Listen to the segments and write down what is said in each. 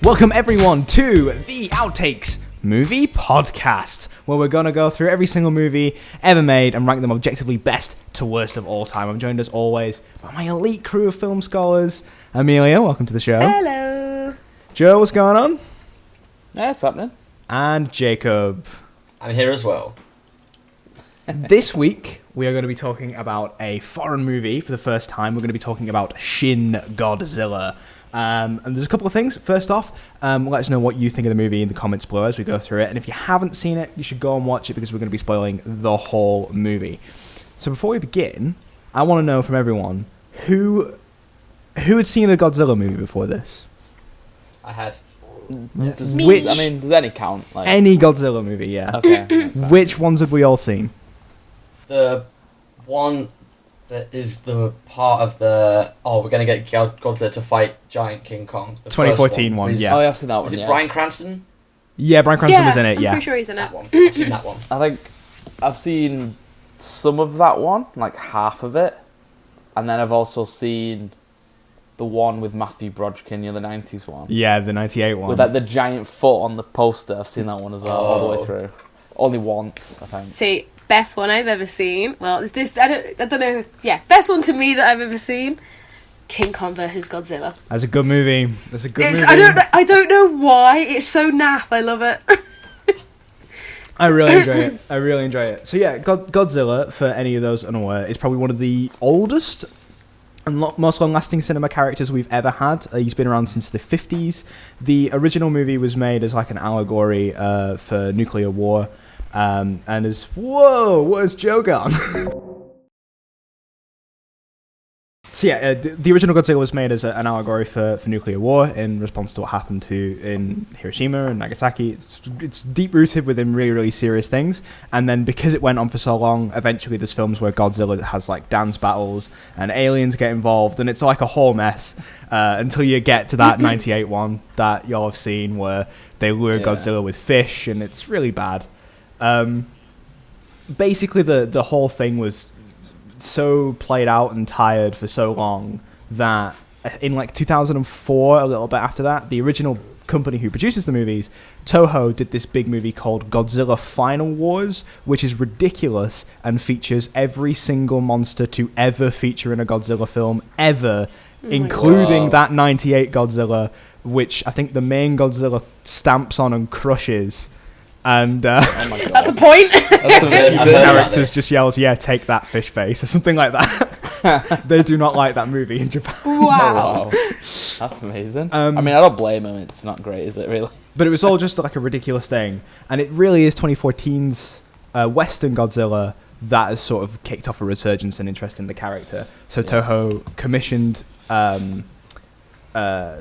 Welcome everyone to the Outtakes Movie Podcast, where we're going to go through every single movie ever made and rank them objectively best to worst of all time. I'm joined as always by my elite crew of film scholars. Amelia, welcome to the show. Hello. Joe, what's going on? Yeah, it's happening. And Jacob. I'm here as well. This week, we are going to be talking about a foreign movie for the first time. We're going to be talking about Shin Godzilla. And there's a couple of things. First off, let us know what you think of the movie in the comments below as we go through it. And if you haven't seen it, you should go and watch it because we're going to be spoiling the whole movie. So before we begin, I want to know from everyone, who had seen a Godzilla movie before this? I had. Does any count? Like... Any Godzilla movie, yeah. Okay. Which ones have we all seen? The one that is the part of the... Oh, we're going to get Godzilla to fight Giant King Kong. The 2014 one, yeah. Oh, I've seen that one, Was it yeah. Bryan Cranston? Yeah, Bryan Cranston was in it, I'm yeah. pretty sure he's in it. That one. I've seen that one. I think I've seen some of that one, like half of it. And then I've also seen the one with Matthew Brodkin, the 90s one. Yeah, the 98 one. With like the giant foot on the poster. I've seen that one as well, all the way Oh. through. Only once, I think. See, best one I've ever seen. Well, this I don't know. Yeah, best one to me that I've ever seen. King Kong versus Godzilla. That's a good movie. That's a good movie. I don't know why it's so naff. I love it. I really enjoy it. So yeah, Godzilla, for any of those unaware, is probably one of the oldest and most long-lasting cinema characters we've ever had. He's been around since the 50s. The original movie was made as like an allegory for nuclear war. And as... Whoa! What has Joe gone? So yeah, the original Godzilla was made as an allegory for nuclear war in response to what happened in Hiroshima and Nagasaki. It's deep-rooted within really, really serious things. And then because it went on for so long, eventually there's films where Godzilla has like dance battles and aliens get involved, and it's like a whole mess until you get to that 98 one that y'all have seen where they lure Godzilla with fish, and it's really bad. Basically, the whole thing was so played out and tired for so long that in like 2004, a little bit after that, the original company who produces the movies, Toho, did this big movie called Godzilla Final Wars, which is ridiculous and features every single monster to ever feature in a Godzilla film ever, including that 98 Godzilla, which I think the main Godzilla stamps on and crushes. And Oh my God. That's a point. That's amazing. the characters just yells, "Yeah, take that, fish face," or something like that. They do not like that movie in Japan. Wow. Wow. That's amazing. I mean, I don't blame him. It's not great, is it, really? But it was all just like a ridiculous thing. And it really is 2014's Western Godzilla that has sort of kicked off a resurgence and interest in the character. So Toho commissioned the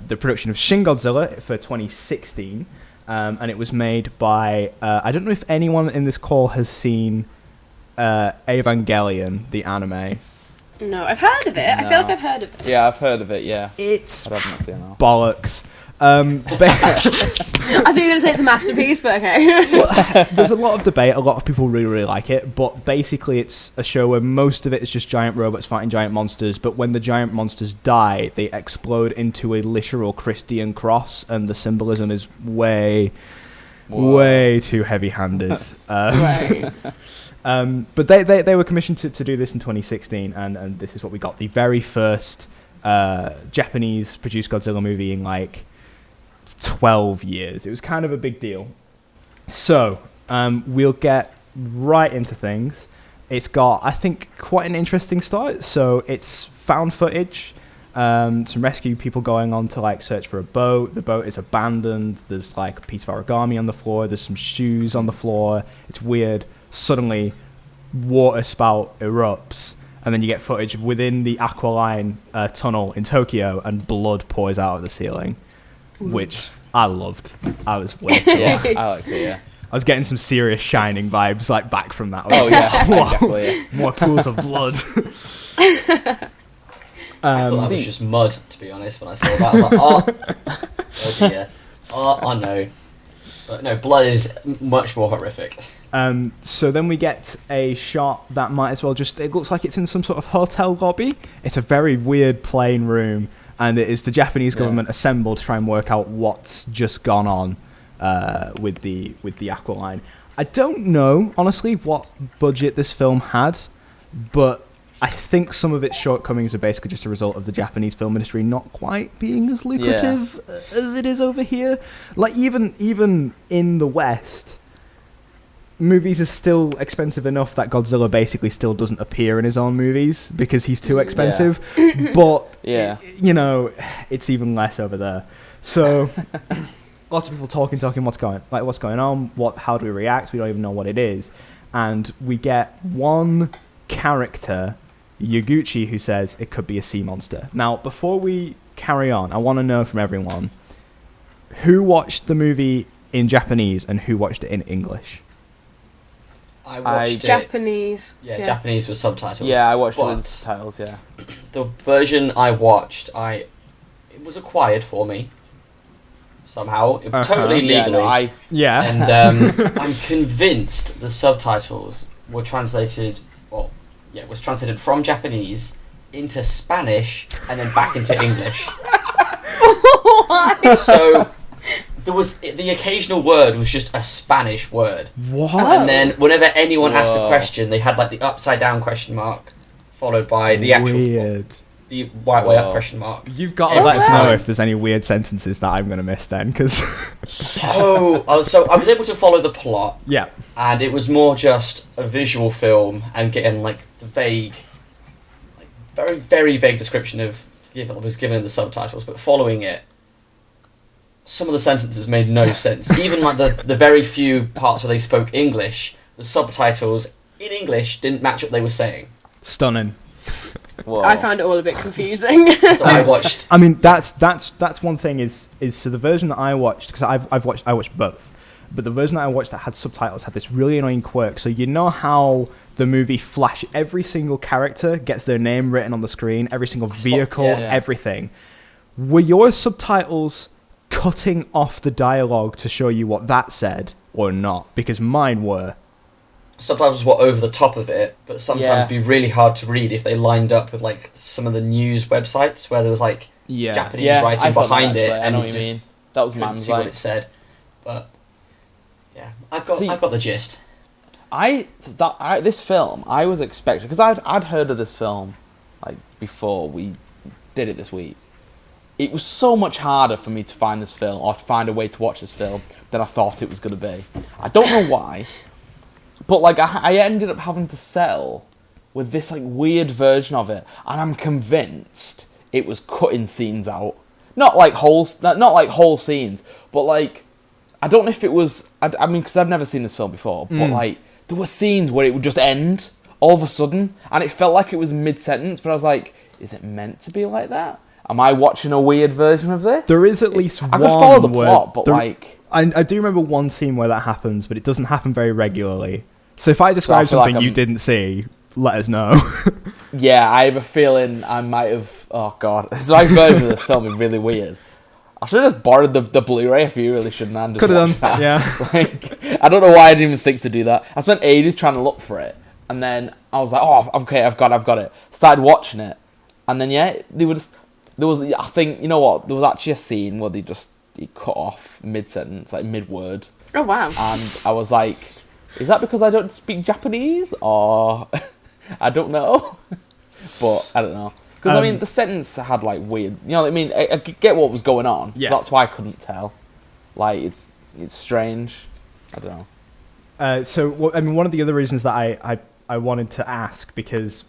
production of Shin Godzilla for 2016. And it was made by... I don't know if anyone in this call has seen Evangelion, the anime. No, I've heard of it. I feel like I've heard of it. Yeah, I've heard of it, yeah. It's I haven't seen it. bollocks. I thought you were going to say it's a masterpiece, but okay. Well, there's a lot of debate. A lot of people really, really like it. But basically, it's a show where most of it is just giant robots fighting giant monsters. But when the giant monsters die, they explode into a literal Christian cross. And the symbolism is way too heavy-handed. Right. But they were commissioned to do this in 2016. And this is what we got. The very first Japanese-produced Godzilla movie in, like, 12 years. It was kind of a big deal. So, we'll get right into things. It's got, I think, quite an interesting start. So, it's found footage, some rescue people going on to, like, search for a boat. The boat is abandoned. There's, like, a piece of origami on the floor. There's some shoes on the floor. It's weird. Suddenly, water spout erupts. And then you get footage within the Aqualine tunnel in Tokyo, and blood pours out of the ceiling. Which I loved. I was way cool. Yeah, I liked it, yeah. I was getting some serious Shining vibes, like, back from that. Oh, yeah, Whoa. definitely, yeah. More pools of blood. I thought that was just mud, to be honest, when I saw that. I was like, oh dear. Oh no. But no, blood is much more horrific. So then we get a shot that might as well just... It looks like it's in some sort of hotel lobby. It's a very weird plain room. and it is the Japanese government assembled to try and work out what's just gone on with the Aqualine. I don't know, honestly, what budget this film had, but I think some of its shortcomings are basically just a result of the Japanese film industry not quite being as lucrative as it is over here. Like, even in the West, movies are still expensive enough that Godzilla basically still doesn't appear in his own movies because he's too expensive. But, it's even less over there. So... lots of people talking, what's going on, how do we react, we don't even know what it is. And we get one character, Yaguchi, who says it could be a sea monster. Now, before we carry on, I want to know from everyone, who watched the movie in Japanese and who watched it in English? I watched it. Japanese. Yeah, Japanese with subtitles. Yeah, I watched it with subtitles, The version I watched, it was acquired for me. Somehow, totally legally. And I'm convinced the subtitles were translated. Was translated from Japanese into Spanish and then back into English. So there was the occasional word was just a Spanish word. What? And then whenever anyone asked a question, they had like the upside down question mark followed by the actual. The white way up question mark. You've got to let us know if there's any weird sentences that I'm going to miss then, because... So I was able to follow the plot. Yeah. And it was more just a visual film and getting, like, the vague... like very, very vague description of... what was given in the subtitles, but following it, some of the sentences made no sense. Even, like, the very few parts where they spoke English, the subtitles in English didn't match what they were saying. Stunning. Whoa. I found it all a bit confusing. So I watched. I mean, that's one thing is so the version that I watched, because I watched both, but the version that I watched that had subtitles had this really annoying quirk. So you know how the movie flash, every single character gets their name written on the screen, every single vehicle, everything. Were your subtitles cutting off the dialogue to show you what that said or not? Because mine were. Subtitles were over the top of it, but sometimes be really hard to read if they lined up with like some of the news websites where there was like Japanese writing behind it, and you just that was couldn't see what it said. But I got the gist. This film I was expecting, because I'd heard of this film like before we did it this week. It was so much harder for me to find this film or to find a way to watch this film than I thought it was going to be. I don't know why. But, like, I ended up having to settle with this, like, weird version of it. And I'm convinced it was cutting scenes out. Not like whole scenes. But, like, I don't know if it was... I mean, because I've never seen this film before. But, like, there were scenes where it would just end all of a sudden. And it felt like it was mid-sentence. But I was like, is it meant to be like that? Am I watching a weird version of this? There is at least one... I could follow the plot, but, like... I do remember one scene where that happens, but it doesn't happen very regularly. So if I describe something you didn't see, let us know. Yeah, I have a feeling I might have... Oh, God. This version of this film is really weird. I should have just borrowed the Blu-ray if you really shouldn't have. Could have done, yeah. Like, I don't know why I didn't even think to do that. I spent ages trying to look for it, and then I was like, oh, okay, I've got it. Started watching it, and then, there was, I think, you know what, there was actually a scene where he cut off mid-sentence, like mid-word. Oh, wow. And I was like... Is that because I don't speak Japanese, or I don't know? But I don't know, because I mean the sentence had like weird. You know what I mean? I get what was going on, so that's why I couldn't tell. Like it's strange. I don't know. So I mean, one of the other reasons that I wanted to ask, because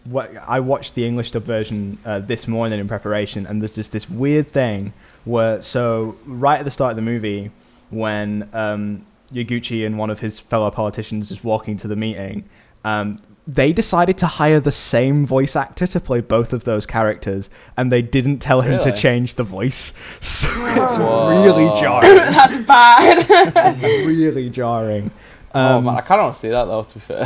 I watched the English dub version this morning in preparation, and there's just this weird thing where right at the start of the movie when Yaguchi and one of his fellow politicians is walking to the meeting, they decided to hire the same voice actor to play both of those characters, and they didn't tell him to change the voice. So it's really jarring. That's bad. Really jarring. Man, I kind of want to see that though, to be fair.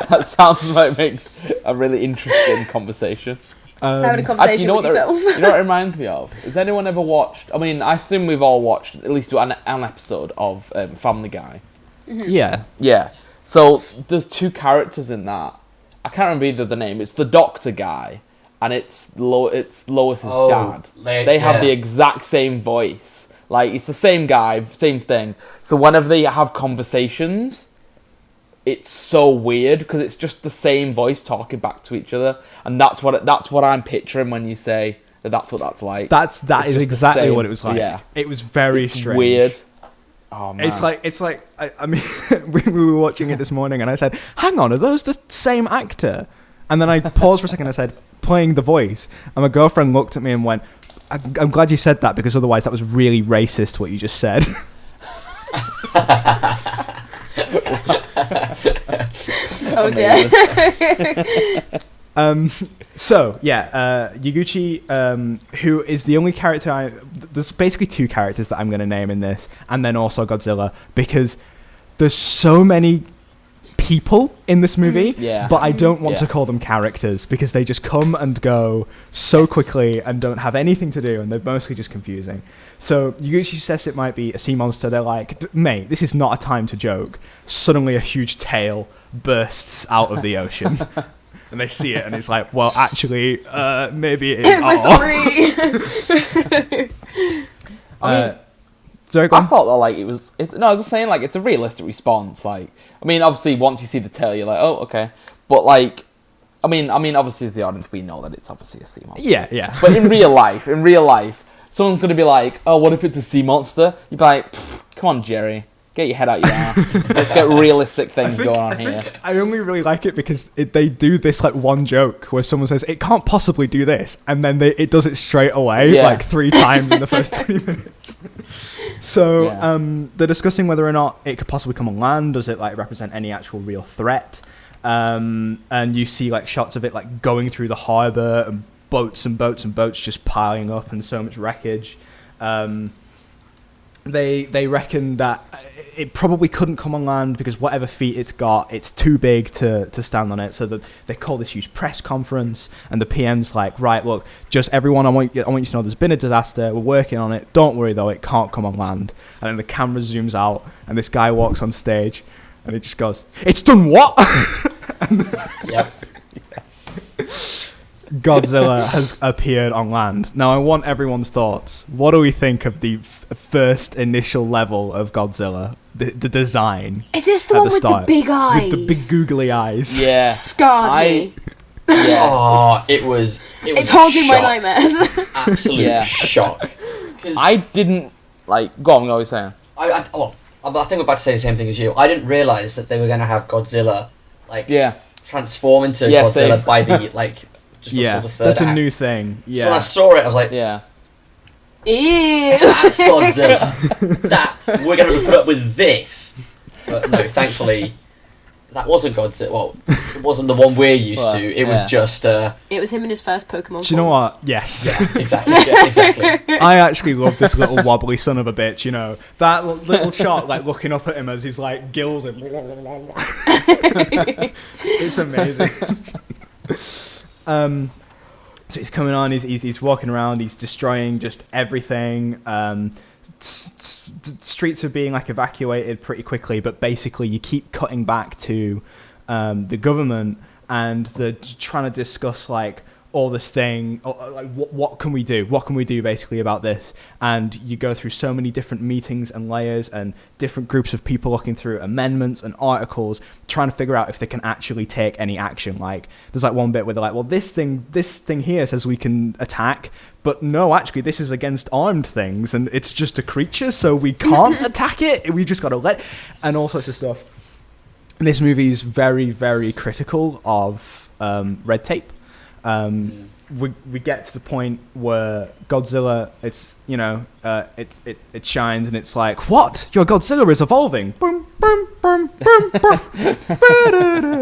That sounds like it makes a really interesting conversation. Having a conversation with yourself. You know what it reminds me of? Has anyone ever watched... I mean, I assume we've all watched at least an episode of Family Guy. Mm-hmm. Yeah. Yeah. So, there's two characters in that. I can't remember either the name. It's the doctor guy and it's Lois's Oh, dad. they They have yeah. the exact same voice. Like, it's the same guy, same thing. So whenever they have conversations, it's so weird because it's just the same voice talking back to each other, and that's what I'm picturing when you say that. That's what that's like. That It's is just the exactly same- what it was like. Yeah, It was very it's strange. weird. Oh man, It's like I mean, we were watching it this morning, and I said, "Hang on, are those the same actor?" And then I paused for a second. And I said, "Playing the voice," and my girlfriend looked at me and went, "I'm glad you said that because otherwise that was really racist what you just said." Oh dear. So yeah, Yaguchi, who is the only character there's basically two characters that I'm going to name in this, and then also Godzilla, because there's so many people in this movie, Yeah. but I don't want to Yeah. call them characters because they just come and go so quickly and don't have anything to do, and they're mostly just confusing. So Yaguchi says it might be a sea monster. They're like, mate, this is not a time to joke. Suddenly a huge tail bursts out of the ocean. And they see it, and it's like, well, actually, maybe it is. We're sorry. I mean, sorry, go I on. thought that like I was just saying like it's a realistic response. Like, I mean, obviously once you see the tail, you're like, oh, okay. But like, I mean, obviously as the audience, we know that it's obviously a sea monster. Yeah. But in real life, someone's gonna be like, oh, what if it's a sea monster? You'd be like, come on, Jerry, get your head out your ass. Let's get realistic things going on here. I only really like it because they do this like one joke where someone says it can't possibly do this, and then it does it straight away, Yeah. like 3 times in the first 20 minutes. So Yeah. they're discussing whether or not it could possibly come on land. Does it like represent any actual real threat? And you see like shots of it like going through the harbour, and boats just piling up, and so much wreckage. They reckon that it probably couldn't come on land because whatever feet it's got, it's too big to stand on it. So that they call this huge press conference, and the PM's like, right, look, just everyone, I want you to know there's been a disaster. We're working on it. Don't worry though, it can't come on land. And then the camera zooms out, and this guy walks on stage, and he just goes, "It's done what?" Yep. Godzilla has appeared on land. Now, I want everyone's thoughts. What do we think of the first initial level of Godzilla? The design. Is this the At one the with start. the big eyes? With the big googly eyes. Yeah, Scarred me. Yeah, Oh, it was It's a haunting my shock. nightmares. Absolute Yeah. shock. 'Cause I didn't like. Go on, what were you saying? I think I'm about to say the same thing as you. I didn't realise that they were going to have Godzilla like Yeah, transform into Yeah, Godzilla same. by the like just Yeah, before the third that's a act. new thing. So when I Yeah. saw it, I was like, yeah. Ew. "That's Godzilla. That we're going to put up with this." But no, thankfully, that wasn't Godzilla. Well, it wasn't the one we're used Well, to. It was yeah. just It was him in his first Pokemon. Do you know form. what? Yes. exactly. Exactly. I actually love this little wobbly son of a bitch, you know. That little shot, like, looking up at him as he's, like, gills and... It's amazing. So he's coming on, he's walking around, he's destroying just everything. Streets are being, like, evacuated pretty quickly, but basically you keep cutting back to the government, and they're trying to discuss, like, all this thing, like what can we do? What can we do basically about this? And you go through so many different meetings and layers and different groups of people looking through amendments and articles, trying to figure out if they can actually take any action. Like there's like one bit where they're like, well, this thing here says we can attack, but no, actually this is against armed things and it's just a creature, so we can't attack it. We just got to and all sorts of stuff. This movie is very, very critical of red tape. We get to the point where Godzilla, it's, you know, it shines and it's like, what? Your Godzilla is evolving. Boom, boom, boom, boom, boom.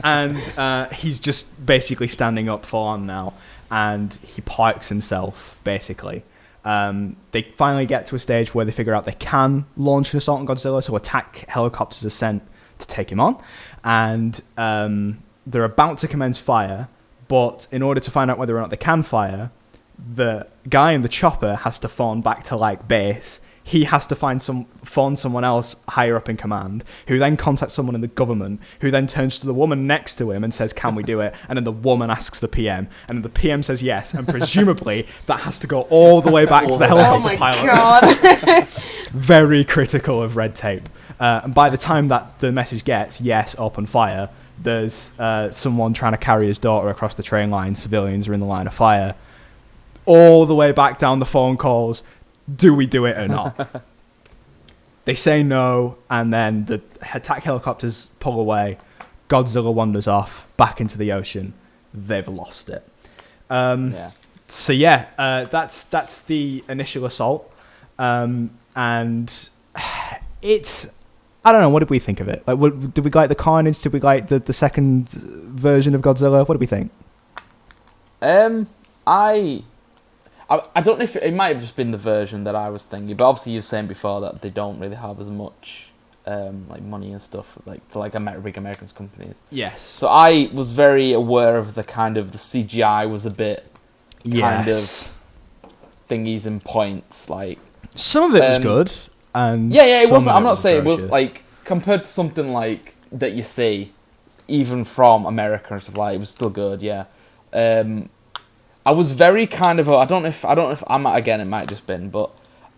And he's just basically standing up full on now, and he parks himself, basically. They finally get to a stage where they figure out they can launch an assault on Godzilla, so attack helicopters are sent to take him on, and they're about to commence fire. But in order to find out whether or not they can fire, the guy in the chopper has to phone back to like base. he has to phone someone else higher up in command, who then contacts someone in the government, who then turns to the woman next to him and says, can we do it? And then the woman asks the PM, and then the PM says yes, and presumably that has to go all the way back to the helicopter pilot. Oh my god. Very critical of red tape. And by the time that the message gets, yes, open fire, there's someone trying to carry his daughter across the train line, civilians are in the line of fire. All the way back down the phone calls, do we do it or not? They say no, and then the attack helicopters pull away. Godzilla wanders off back into the ocean. They've lost it. So that's the initial assault, and it's, I don't know, what did we think of it? Like, did we like the carnage? Did we like the second version of Godzilla? What do we think? I don't know if it might have just been the version that I was thinking, but obviously you were saying before that they don't really have as much like money and stuff like for like big American companies. Yes. So I was very aware of the CGI was a bit kind of thingies and points, like some of it was good, and it wasn't. I'm not saying it was atrocious. like compared to something like that you see even from America and stuff like it was still good. Yeah. I was very kind of I don't know if I'm again, it might just been, but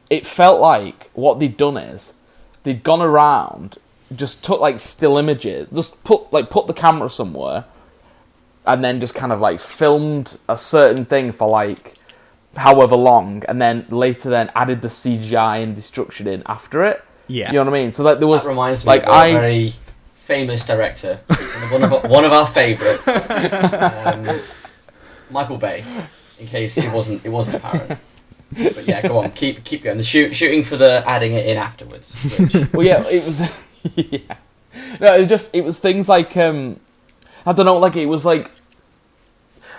it felt like what they'd done is they'd gone around, just took like still images, just put the camera somewhere, and then just kind of like filmed a certain thing for like however long, and then later then added the CGI and destruction in after it. Yeah, you know what I mean. So like there was that reminds me of a very famous director, one of our favourites. Michael Bay, in case it wasn't apparent. But yeah, go on, keep going. The shooting for the adding it in afterwards. Which... Well, yeah, it was. Yeah, no, it was things like I don't know, like it was like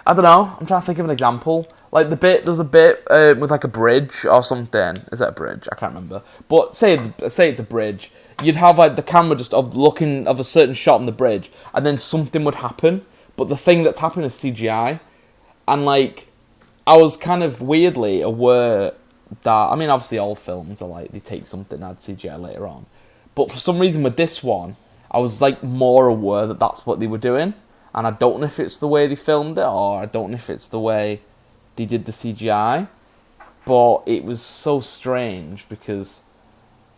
I don't know. I'm trying to think of an example. Like there's a bit with like a bridge or something. Is that a bridge? I can't remember. But say it's a bridge. You'd have like the camera just looking of a certain shot on the bridge, and then something would happen. But the thing that's happening is CGI. And, like, I was kind of weirdly aware that, I mean, obviously all films are like, they take something, add CGI later on. But for some reason with this one, I was, like, more aware that that's what they were doing. And I don't know if it's the way they filmed it, or I don't know if it's the way they did the CGI. But it was so strange, because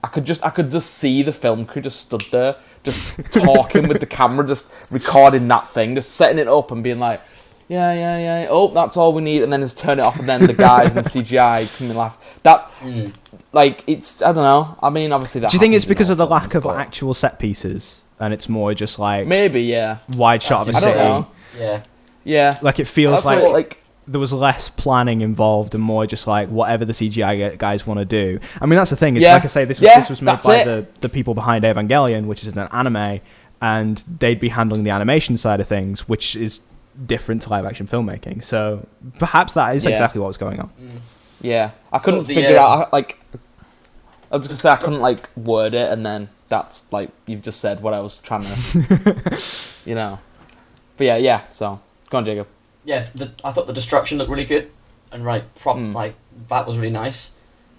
I could just see the film crew just stood there, just talking with the camera, just recording that thing, just setting it up and being like, yeah. Oh, that's all we need, and then just turn it off, and then the guys in CGI come and laugh. That's like it's. I don't know. I mean, obviously that. Do you think it's because of the lack of actual set pieces, and it's more just like maybe wide shot of a city? I don't know. Yeah. Like it feels that's like there was less planning involved, and more just like whatever the CGI guys want to do. I mean, that's the thing. It's like I say, this was made by the people behind Evangelion, which is an anime, and they'd be handling the animation side of things, which is different to live action filmmaking, so perhaps that is exactly what was going on. Yeah, I couldn't figure out. Like, I was gonna say I couldn't like word it, and then that's like you've just said what I was trying to, you know. But yeah. So go on, Jacob. Yeah, I thought the destruction looked really good, and like that was really nice.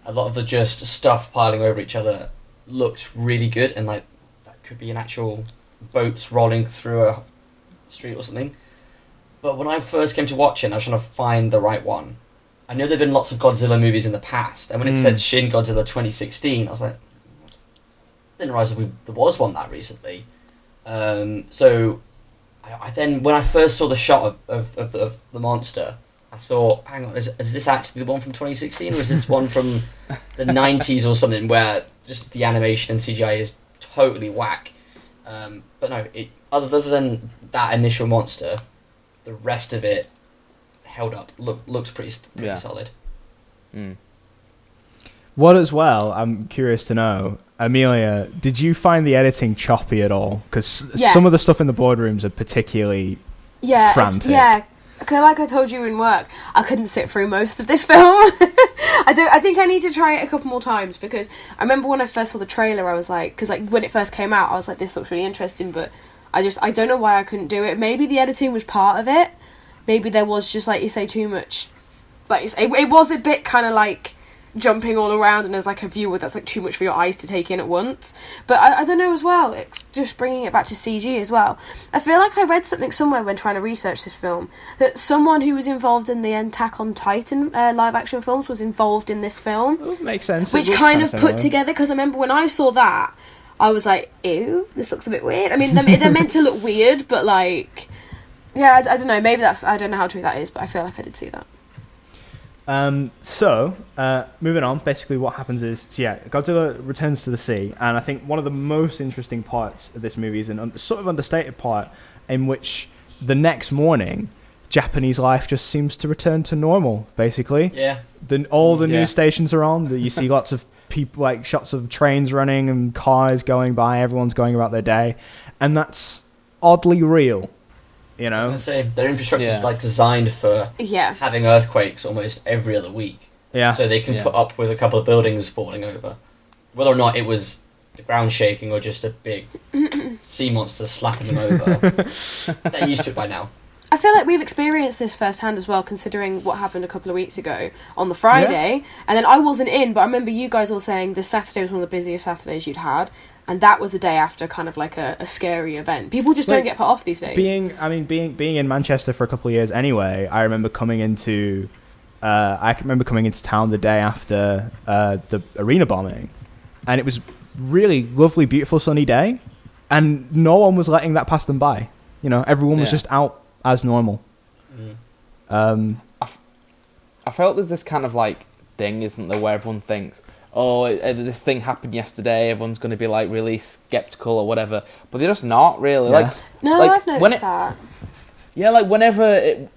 A lot of the just stuff piling over each other looked really good, and like that could be an actual boats rolling through a street or something. But when I first came to watch it, I was trying to find the right one. I know there've been lots of Godzilla movies in the past, and when it said Shin Godzilla 2016, I was like, didn't realise there was one that recently. So I then, when I first saw the shot of the monster, I thought, hang on, is this actually the one from 2016, or is this one from the 90s or something, where just the animation and CGI is totally whack? But no, other than that initial monster, the rest of it held up. Looks pretty solid. What as well, I'm curious to know, Amelia, did you find the editing choppy at all? Because some of the stuff in the boardrooms are particularly frantic. Like I told you in work, I couldn't sit through most of this film. I think I need to try it a couple more times, because I remember when I first saw the trailer, I was like, because like when it first came out, I was like, this looks really interesting, but I don't know why I couldn't do it. Maybe the editing was part of it. Maybe there was just, like you say, too much. Like it was a bit kind of like jumping all around, and there's like a view that's like too much for your eyes to take in at once. But I don't know as well, it's just bringing it back to CG as well. I feel like I read something somewhere when trying to research this film that someone who was involved in the Attack on Titan live action films was involved in this film. Well, makes sense. Which kind of put together, because I remember when I saw that, I was like, ew, this looks a bit weird. I mean, they're meant to look weird, but like, yeah, I don't know, maybe that's, I don't know how true that is, but I feel like I did see that. So, moving on, basically what happens is, Godzilla returns to the sea, and I think one of the most interesting parts of this movie is an sort of understated part in which the next morning, Japanese life just seems to return to normal, basically. Yeah. All the news stations are on, you see lots of people, like shots of trains running and cars going by, everyone's going about their day, and that's oddly real. You know, I was going to say, their infrastructure is like designed for having earthquakes almost every other week. Yeah. So they can put up with a couple of buildings falling over. Whether or not it was the ground shaking or just a big sea monster slapping them over, they're used to it by now. I feel like we've experienced this firsthand as well, considering what happened a couple of weeks ago on the Friday. And then I wasn't in, but I remember you guys all saying this Saturday was one of the busiest Saturdays you'd had. And that was the day after kind of like a scary event. People just don't get put off these days. Being in Manchester for a couple of years anyway, I remember coming into town the day after the arena bombing, and it was really lovely, beautiful, sunny day, and no one was letting that pass them by. You know, everyone was just out as normal. I felt there's this kind of like thing, isn't there, where everyone thinks, oh, this thing happened yesterday, everyone's going to be like really skeptical or whatever, but they're just not really. I've noticed that. Yeah, like whenever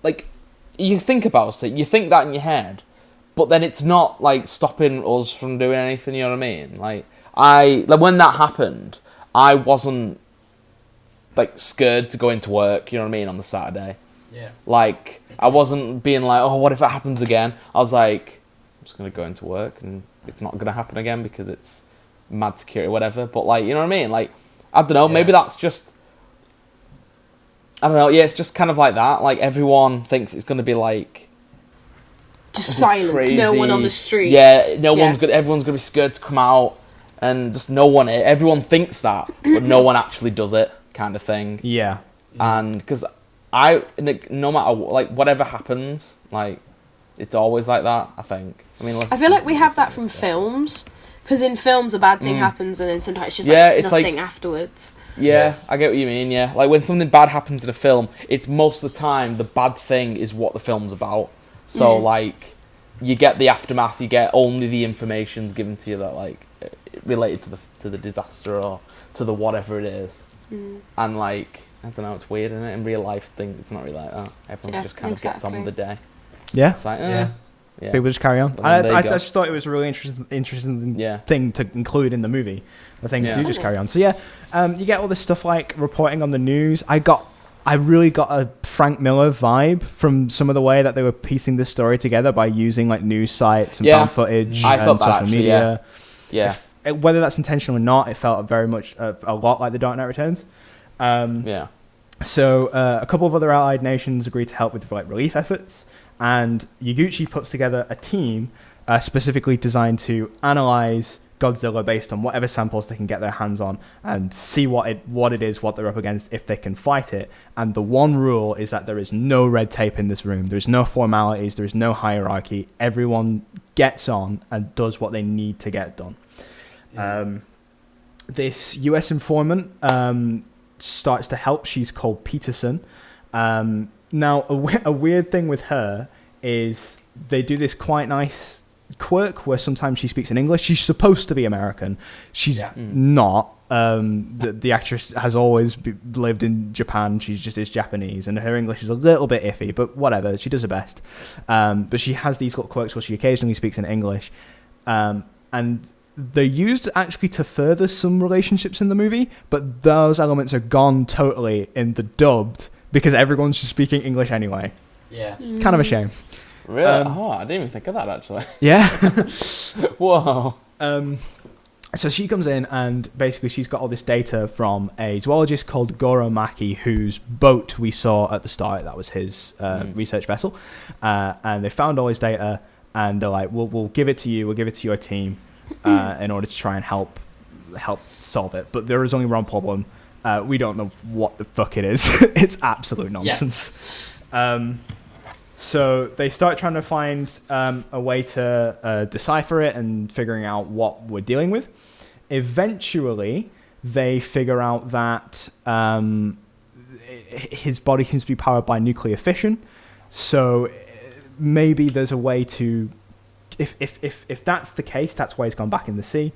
you think about it, you think that in your head, but then it's not like stopping us from doing anything. You know what I mean? Like when that happened, I wasn't like scared to go into work. You know what I mean? On the Saturday, like I wasn't being like, oh, what if it happens again? I was like, I'm just going to go into work and it's not going to happen again because it's mad security or whatever. But like, you know what I mean? Like, I don't know, maybe that's just, I don't know, it's just kind of like that. Like, everyone thinks it's going to be like, just silence, crazy. No one on the street. Yeah, everyone's going to be scared to come out, and just everyone thinks that, but no one actually does it, kind of thing. Yeah. And because no matter, like, whatever happens, like, it's always like that, I think. I feel like we have that from films, because in films a bad thing happens and then sometimes it's just like nothing afterwards. Yeah, I get what you mean, yeah. Like when something bad happens in a film, it's most of the time the bad thing is what the film's about. So like, you get the aftermath, you get only the information's given to you that like related to the disaster or to the whatever it is. And like, I don't know, it's weird, isn't it? In real life, it's not really like that. Everyone just kind of gets on with the day. Yeah. It's like, people just carry on. I just thought it was a really interesting thing to include in the movie. The things do just carry on. So you get all this stuff like reporting on the news. I really got a Frank Miller vibe from some of the way that they were piecing this story together by using like news sites and found footage and social media. Yeah. Whether that's intentional or not, it felt very much a lot like The Dark Knight Returns. So a couple of other allied nations agreed to help with like relief efforts. And Yaguchi puts together a team specifically designed to analyze Godzilla based on whatever samples they can get their hands on and see what it is, what they're up against, if they can fight it. And the one rule is that there is no red tape in this room. There's no formalities. There is no hierarchy. Everyone gets on and does what they need to get done. This US informant starts to help. She's called Peterson. Now, a weird thing with her is they do this quite nice quirk where sometimes she speaks in English. She's supposed to be American. She's not. The actress has always lived in Japan. She just is Japanese, and her English is a little bit iffy, but whatever. She does her best. But she has these little quirks where she occasionally speaks in English. And they're used actually to further some relationships in the movie, but those elements are gone totally in the dubbed, because everyone's just speaking English anyway. Yeah. Kind of a shame. Really? I didn't even think of that, actually. Yeah. Whoa. So she comes in, and basically she's got all this data from a zoologist called Goro Maki, whose boat we saw at the start. That was his research vessel. And they found all his data, and they're like, we'll give it to you, we'll give it to your team in order to try and help solve it. But there is only one problem. We don't know what the fuck it is. It's absolute nonsense. Yeah. So they start trying to find a way to decipher it and figuring out what we're dealing with. Eventually, they figure out that his body seems to be powered by nuclear fission. So maybe there's a way to, if that's the case, that's why he's gone back in the sea,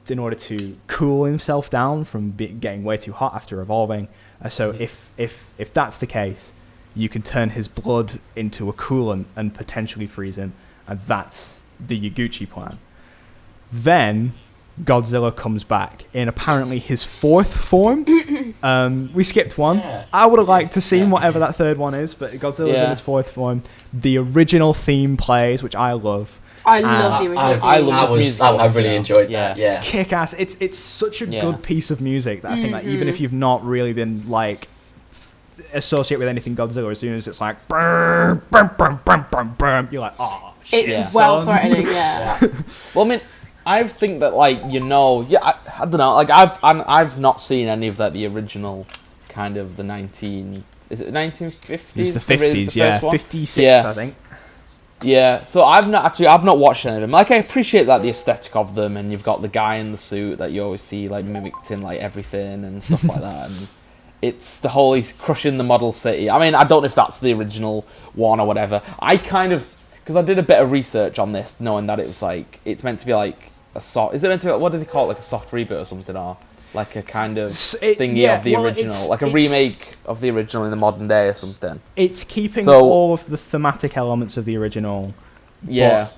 in order to cool himself down from getting way too hot after evolving. So if that's the case, you can turn his blood into a coolant and potentially freeze him, and that's the Yaguchi plan. Then Godzilla comes back in apparently his fourth form. We skipped one. Yeah. I would have liked to see whatever that third one is, but Godzilla's in his fourth form. The original theme plays, which I love. I love the original theme. I really enjoyed that. Yeah, it's kick-ass. It's such a good piece of music that I think that even if you've not really been like associate with anything Godzilla, as soon as it's like burr, burr, burr, burr, burr, burr, you're like, oh shit, it's well threatening. Well, I mean, I think that I don't know, like I've not seen any of that, the original kind of the 1950s. It's the 50s, yeah, 56, I think. Yeah, so I've not watched any of them. Like, I appreciate that, the aesthetic of them, and you've got the guy in the suit that you always see like mimicked in like everything and stuff like that, and it's the whole, he's crushing the model city. I mean, I don't know if that's the original one or whatever. I kind of, because I did a bit of research on this, knowing that it was like, it's meant to be like a soft, is it meant to be, what do they call it, like a soft reboot or something, or like a kind of thingy of the original, like a remake of the original in the modern day or something. It's keeping all of the thematic elements of the original. Yeah.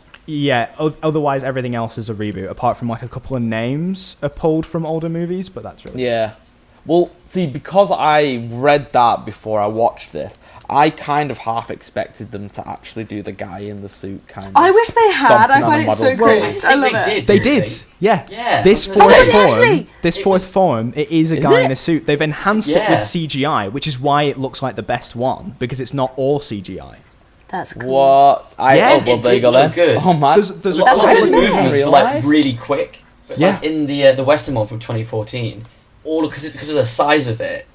Otherwise everything else is a reboot, apart from like a couple of names are pulled from older movies, but that's really cool. Well, see, because I read that before I watched this, I kind of half expected them to actually do the guy in the suit kind of. I wish they had. I find it so great. I love it. They did. Yeah. This fourth form, it is a guy in a suit. They've enhanced it with CGI, which is why it looks like the best one, because it's not all CGI. That's cool. What? It did look good. Oh man, there's a lot of his movements were like really quick. But like in the Western one from 2014, because of the size of it,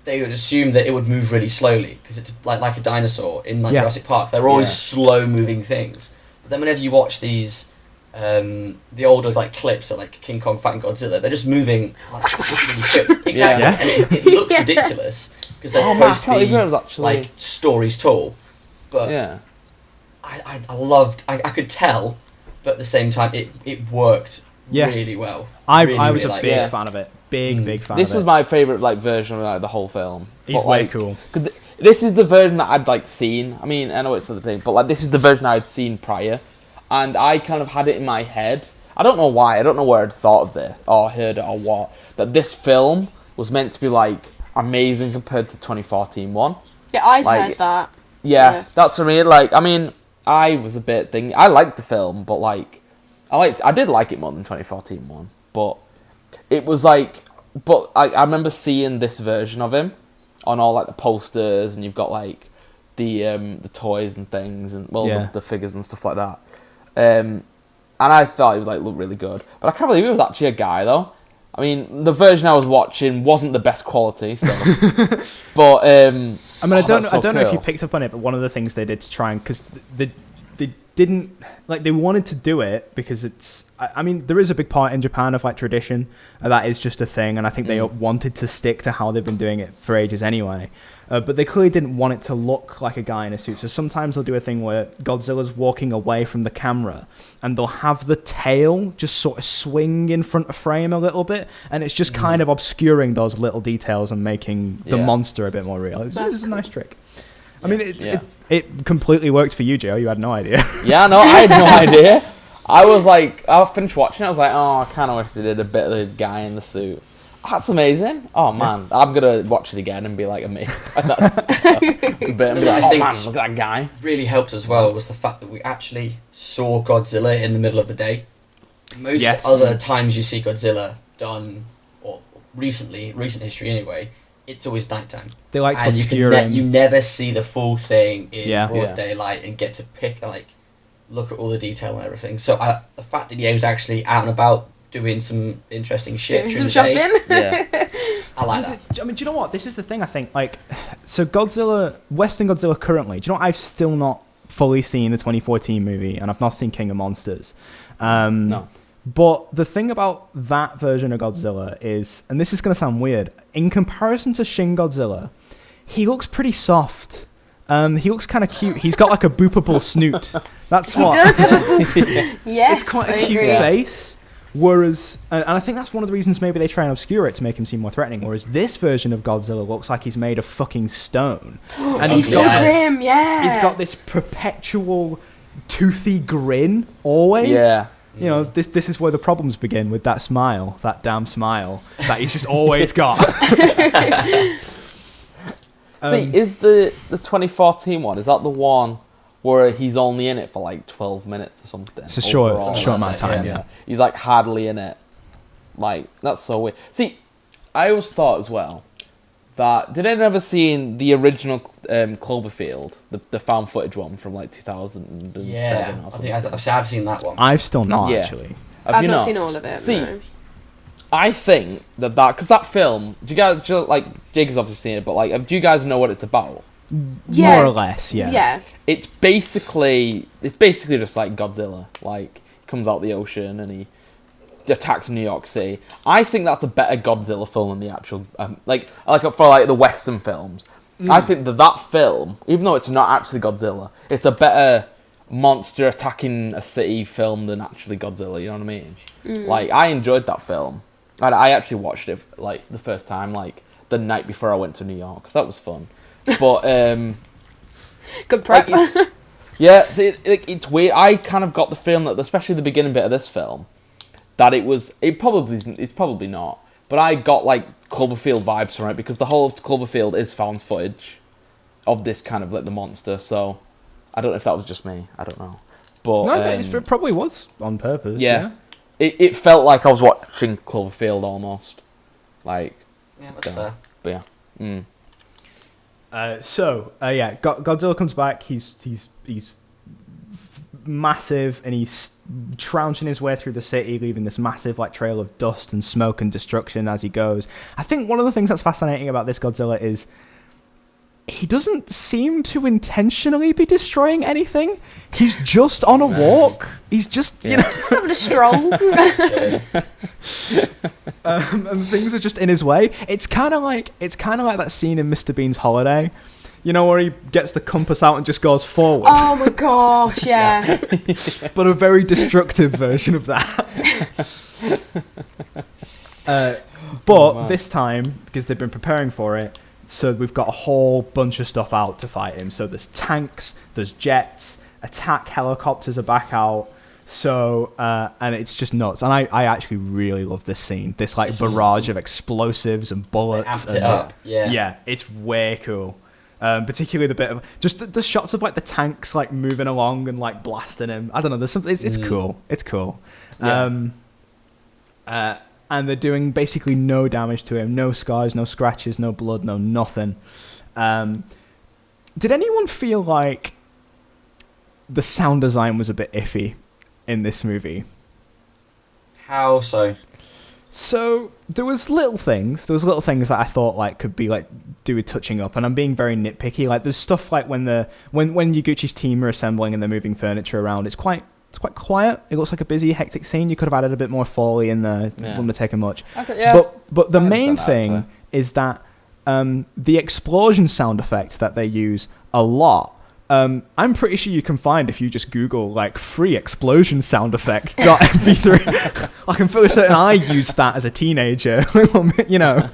they would assume that it would move really slowly because it's like a dinosaur in Jurassic Park. They're always slow moving things. But then whenever you watch these, the older like clips of like King Kong fighting Godzilla, they're just moving like really quick. Exactly, and it looks ridiculous because they're supposed to be like stories tall. But I loved. I could tell, but at the same time, it worked really well. I was a big fan of it. Big fan of it. This was my favourite version of the whole film. He's way cool. Cause this is the version that I'd seen. I mean, I know it's the thing, but this is the version I'd seen prior, and I kind of had it in my head. I don't know why. I don't know where I'd thought of this or heard it or what. That this film was meant to be amazing compared to 2014 one. Yeah, I'd heard that. Yeah, that's for me. I mean, I was a bit thinking. I liked the film, but I did like it more than 2014 one. But it was but I remember seeing this version of him on all the posters, and you've got the toys and things, and the figures and stuff like that. And I thought it would look really good, but I can't believe it was actually a guy though. I mean, the version I was watching wasn't the best quality, so. But I mean, I don't know if you picked up on it, but one of the things they did to try and because they didn't they wanted to do it because it's. I mean, there is a big part in Japan of tradition, and that is just a thing, and I think they wanted to stick to how they've been doing it for ages anyway. But they clearly didn't want it to look like a guy in a suit. So sometimes they'll do a thing where Godzilla's walking away from the camera, and they'll have the tail just sort of swing in front of frame a little bit, and it's just kind of obscuring those little details and making the monster a bit more real. It was a nice trick. I mean, it completely worked for you, Joe. You had no idea. Yeah, no, I had no idea. I was I finished watching it, I was I kind of wish they did a bit of the guy in the suit. That's amazing. Oh, man. I'm going to watch it again and be amazed. That's a bit. And be I think man, look at that guy. Really helped as well was the fact that we actually saw Godzilla in the middle of the day. Most other times you see Godzilla done, or recent history anyway, it's always nighttime. They like to and you never see the full thing in broad daylight and get to pick look at all the detail and everything. So the fact that he was actually out and about doing some interesting shit during the day, Yeah. I like that. I mean, do you know what? This is the thing, I think. Like, so Godzilla, Western Godzilla currently, do you know what? I've still not fully seen the 2014 movie, and I've not seen King of Monsters. No. But the thing about that version of Godzilla is, and this is going to sound weird, in comparison to Shin Godzilla, he looks pretty soft. He looks kind of cute. He's got like a boopable snoot. That's He what. does have a boop. Yes, It's quite a I cute agree. face. Whereas, and I think that's one of the reasons maybe they try and obscure it to make him seem more threatening. Whereas this version of Godzilla looks like he's made of fucking stone, and He's so Yes. grim, yeah. he's got this perpetual toothy grin always. Yeah. You know, this is where the problems begin with that smile, that damn smile that he's just always got. See, is the 2014 one, is that the one where he's only in it for like 12 minutes or something? It's a short overall? amount of time, yeah. He's like hardly in it. Like, that's so weird. See, I always thought as well that, did anyone ever seen the original Cloverfield, the found footage one from like 2007 Yeah, or I something? think I've seen that one. I've still not Yeah. actually. Have I've you not seen all of it. See, no. I think because that film, like, Jacob's obviously seen it, but like, do you guys know what it's about? Yeah. More or less, yeah. Yeah. It's basically just like Godzilla. Like, he comes out the ocean and he attacks New York City. I think that's a better Godzilla film than the actual like for like the Western films. I think that film, even though it's not actually Godzilla, it's a better monster attacking a city film than actually Godzilla. You know what I mean? Like, I enjoyed that film. I actually watched it like the first time, like the night before I went to New York. So that was fun. But Good prep. like, it's weird. I kind of got the feeling that, especially the beginning bit of this film, that it's probably not, but I got like Cloverfield vibes from it, because the whole of Cloverfield is found footage of this kind of like the monster. So I don't know if that was just me. I don't know, but No, it probably was on purpose. yeah. It felt like I was watching Cloverfield almost, like. Yeah, that's fair. But yeah. Godzilla comes back. He's massive, and he's trouncing his way through the city, leaving this massive like trail of dust and smoke and destruction as he goes. I think one of the things that's fascinating about this Godzilla is he doesn't seem to intentionally be destroying anything. He's just on a walk. He's just, you know, Having a stroll. and things are just in his way. It's kind of like that scene in Mr. Bean's Holiday, you know, where he gets the compass out and just goes forward. Oh my gosh, yeah. But a very destructive version of that. But this time, because they've been preparing for it, so we've got a whole bunch of stuff out to fight him. So there's tanks, there's jets, attack helicopters are back out. So, and it's just nuts. And I actually really love this scene. This like barrage of explosives and bullets. Amped it up, yeah. Yeah, it's way cool. Particularly the bit of just the shots of like the tanks like moving along and like blasting him. I don't know. There's something. It's cool. It's cool. Yeah. And they're doing basically no damage to him. No scars, no scratches, no blood, no nothing. Did anyone feel like the sound design was a bit iffy in this movie? How so? So there was little things that I thought like could be like do with touching up, and I'm being very nitpicky. Like there's stuff like when Yaguchi's team are assembling and they're moving furniture around, it's quite quiet. It looks like a busy, hectic scene. You could have added a bit more Foley in there. Wouldn't have taken much. But the main thing is that the explosion sound effect that they use a lot. I'm pretty sure you can find, if you just Google like free explosion sound effect .mp3. I can feel certain I used that as a teenager. You know,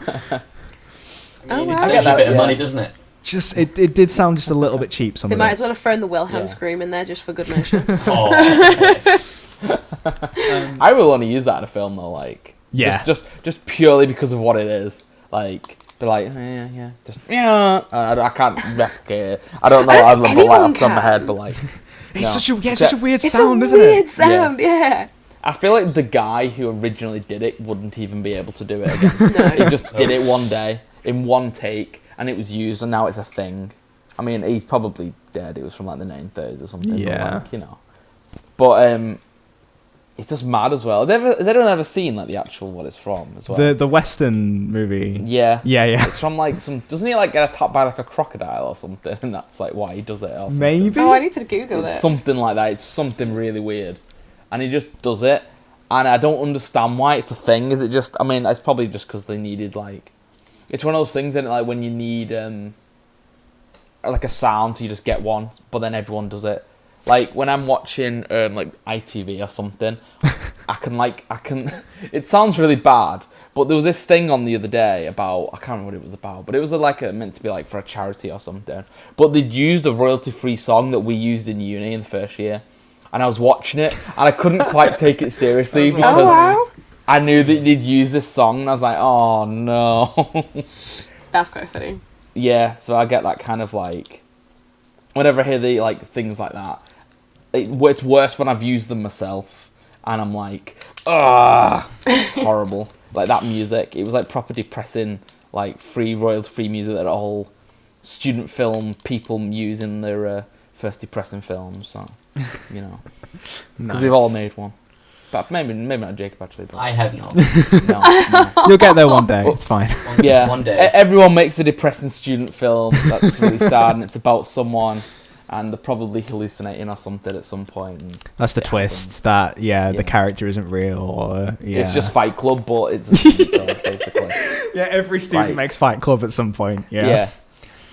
I mean, wow. it saves you a bit of money, doesn't it? just it did sound just a little bit cheap. They might as well have thrown the Wilhelm Yeah. scream in there just for good measure. Oh, yes. I will only use that in a film though, like just purely because of what it is. Like, be like, I can't replicate it. I don't know. I love the light off the top of my head, but like, It's such a weird It's sound, a isn't weird it? sound, yeah. I feel like the guy who originally did it wouldn't even be able to do it again. No. He just did it one day in one take, and it was used, and now it's a thing. I mean, he's probably dead. It was from like the 1930s or something. Yeah. But, like, you know, But it's just mad as well. Has anyone ever seen like the actual what it's from as well? The Western movie. Yeah. Yeah. It's from like some. Doesn't he like get attacked by like a crocodile or something? And that's like why he does it. Or something. Maybe. Oh, I need to Google It's it. something like that. It's something really weird, and he just does it. And I don't understand why it's a thing. Is it just? I mean, it's probably just because they needed like. It's one of those things, isn't it? Like when you need like a sound, so you just get one, but then everyone does it. Like when I'm watching like ITV or something, I can. It sounds really bad, but there was this thing on the other day about I can't remember what it was about, but it was like meant to be like for a charity or something. But they'd used a royalty-free song that we used in uni in the first year, and I was watching it and I couldn't quite take it seriously because I knew that they'd use this song, and I was like, oh no. That's quite funny. Yeah, so I get that kind of like, whenever I hear the like things like that. It's worse when I've used them myself, and I'm like, it's horrible. Like that music, it was like proper depressing, like royalty-free music that all student film people use in their first depressing films. So, you know, because we've all made one. But maybe not Jacob actually. But I have not. no. You'll get there one day. It's fine. One day. Everyone makes a depressing student film that's really sad, and it's about someone. And they're probably hallucinating or something at some point. And that's the twist. That the character isn't real. Or it's just Fight Club, but it's a student film, basically. Yeah, every student makes Fight Club at some point. Yeah.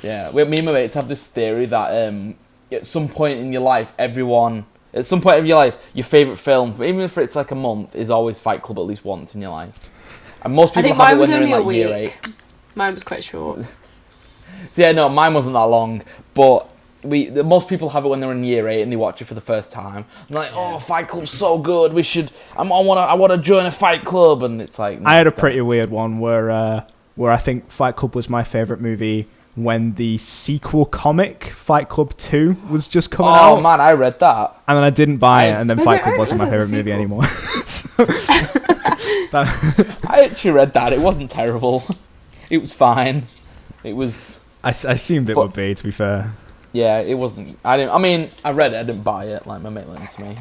Me and my mates have this theory that at some point in your life, your favourite film, even if it's like a month, is always Fight Club at least once in your life. And most people have it when they're in like year 8. Mine was quite short. So yeah, no, mine wasn't that long, but. Most people have it when they're in year 8 and they watch it for the first time. And they're like, oh, Fight Club's so good. I want to join a Fight Club. And it's like, no, I had a pretty weird one where I think Fight Club was my favourite movie when the sequel comic Fight Club 2 was just coming out. Oh man, I read that. And then I didn't buy it, and then Fight Club wasn't my favourite movie anymore. I actually read that. It wasn't terrible. It was fine. It was. I assumed it would be, to be fair. Yeah, it wasn't. I read it. I didn't buy it. Like my mate lent it to me.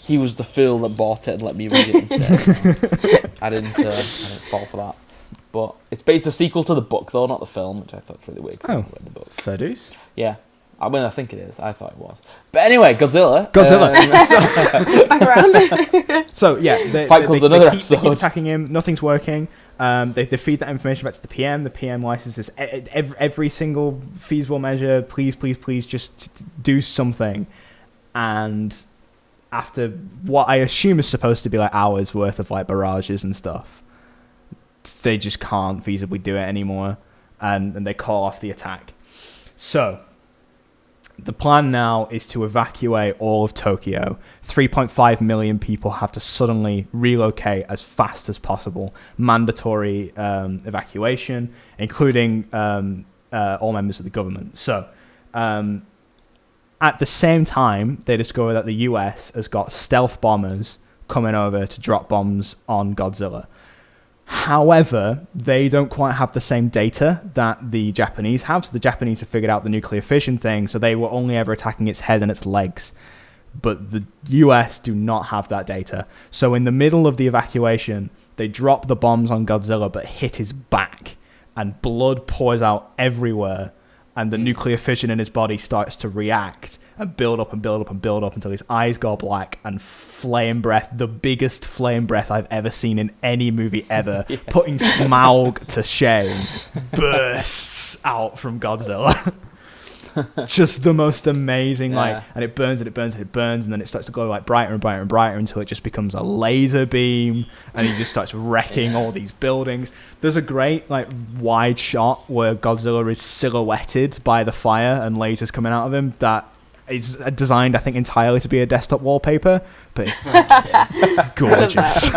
He was the fool that bought it and let me read it instead. So I didn't fall for that. But it's based a sequel to the book though, not the film, which I thought was really weird. Cause I read the book. Fair dues. Yeah, I think it is. I thought it was. But anyway, Godzilla. Back around. So yeah, Fight Club's another episode. They keep attacking him. Nothing's working. They feed that information back to the PM. The PM licenses every single feasible measure. Please, just do something. And after what I assume is supposed to be like hours worth of like barrages and stuff, they just can't feasibly do it anymore, and they call off the attack. So the plan now is to evacuate all of Tokyo. 3.5 million people have to suddenly relocate as fast as possible. Mandatory evacuation, including all members of the government. So at the same time, they discover that the US has got stealth bombers coming over to drop bombs on Godzilla. However, they don't quite have the same data that the Japanese have. So the Japanese have figured out the nuclear fission thing, so they were only ever attacking its head and its legs. But the US do not have that data. So in the middle of the evacuation, they drop the bombs on Godzilla but hit his back, and blood pours out everywhere, and the nuclear fission in his body starts to react and build up until his eyes go black, and flame breath, the biggest flame breath I've ever seen in any movie ever, putting Smaug to shame, bursts out from Godzilla. Just the most amazing, and it burns, and then it starts to glow like brighter and brighter and brighter until it just becomes a laser beam, and he just starts wrecking all these buildings. There's a great wide shot where Godzilla is silhouetted by the fire and lasers coming out of him that is designed, I think, entirely to be a desktop wallpaper, but it's gorgeous.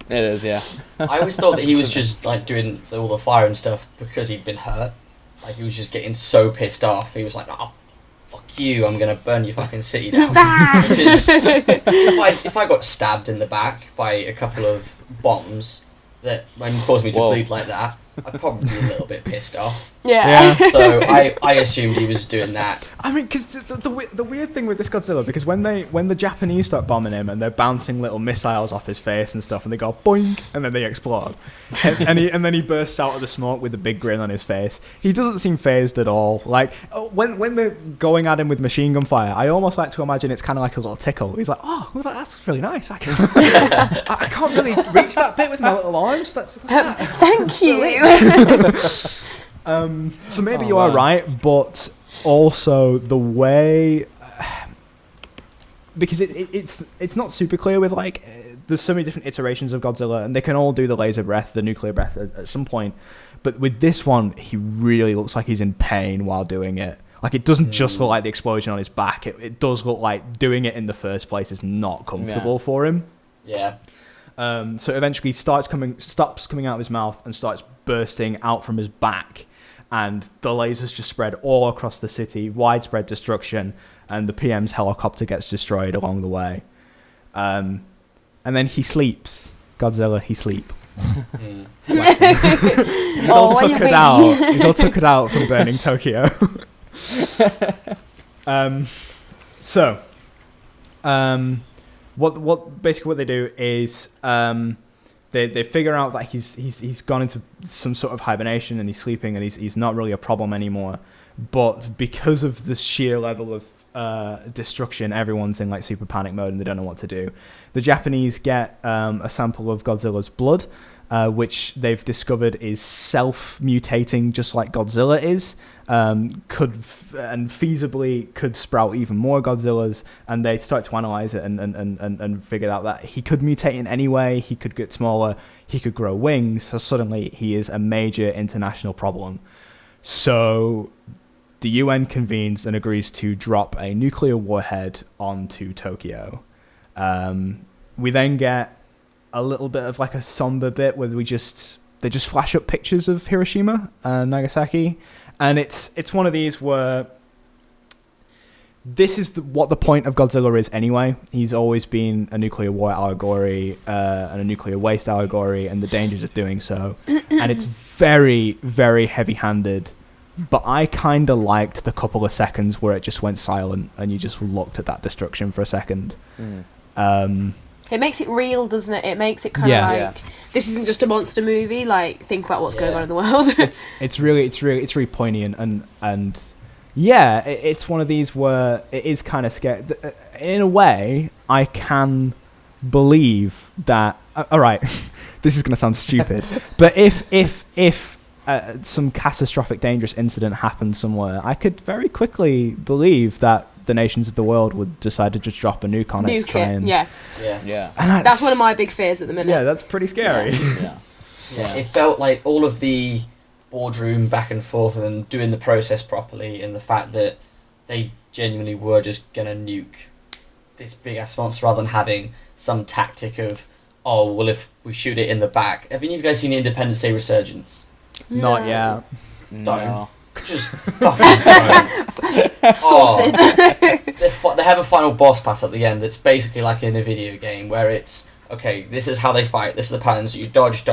It is, yeah. I always thought that he was just doing all the fire and stuff because he'd been hurt. He was just getting so pissed off. He was like, "Oh, fuck you! I'm gonna burn your fucking city down." Because if I got stabbed in the back by a couple of bombs that caused me to bleed like that, I'm probably a little bit pissed off. Yeah. So I assumed he was doing that. I mean, because the weird thing with this Godzilla, because when the Japanese start bombing him and they're bouncing little missiles off his face and stuff, and they go boing, and then they explode, and then he bursts out of the smoke with a big grin on his face. He doesn't seem phased at all. Like when they're going at him with machine gun fire, I almost like to imagine it's kind of like a little tickle. He's like, oh, well, that's really nice. I can't really reach that bit with my little arms. Thank you. So maybe you are right, but also the way, because it's not super clear with like there's so many different iterations of Godzilla, and they can all do the laser breath, the nuclear breath at some point, but with this one he really looks like he's in pain while doing it. Like, it doesn't just look like the explosion on his back, it does look like doing it in the first place is not comfortable for him. Yeah. So eventually stops coming out of his mouth and starts bursting out from his back, and the lasers just spread all across the city, widespread destruction, and the PM's helicopter gets destroyed along the way. And then he sleeps. Godzilla, he sleep. He's all tuckered out. He's all tuckered out from burning Tokyo. What they do is they figure out that he's gone into some sort of hibernation and he's sleeping and he's not really a problem anymore. But because of the sheer level of destruction, everyone's in like super panic mode and they don't know what to do. The Japanese get a sample of Godzilla's blood, which they've discovered is self-mutating, just like Godzilla is. And feasibly could sprout even more Godzillas, and they start to analyze it and figure out that he could mutate in any way. He could get smaller, he could grow wings, so suddenly he is a major international problem. So the UN convenes and agrees to drop a nuclear warhead onto Tokyo. We then get a little bit of like a somber bit where they just flash up pictures of Hiroshima and Nagasaki. And it's one of these where this is what the point of Godzilla is anyway. He's always been a nuclear war allegory and a nuclear waste allegory and the dangers of doing so. And it's very, very heavy-handed. But I kind of liked the couple of seconds where it just went silent and you just looked at that destruction for a second. It makes it real, doesn't it? It makes it kind of like this isn't just a monster movie. Like, think about what's going on in the world. it's really poignant and it's one of these where it is kind of scary. In a way, I can believe that. All right, this is going to sound stupid, but if some catastrophic, dangerous incident happened somewhere, I could very quickly believe that the nations of the world would decide to just drop a nuke on it. And that's one of my big fears at the minute. Yeah, that's pretty scary. Yeah. It felt like all of the boardroom back and forth and doing the process properly, and the fact that they genuinely were just gonna nuke this big ass monster rather than having some tactic of, oh well, if we shoot it in the back. Have any of you guys seen Independence Day Resurgence? No. Not yet. Don't. Just fucking don't. Sorted. They have a final boss pass at the end that's basically like in a video game where it's, okay, this is how they fight, this is the patterns, you dodge,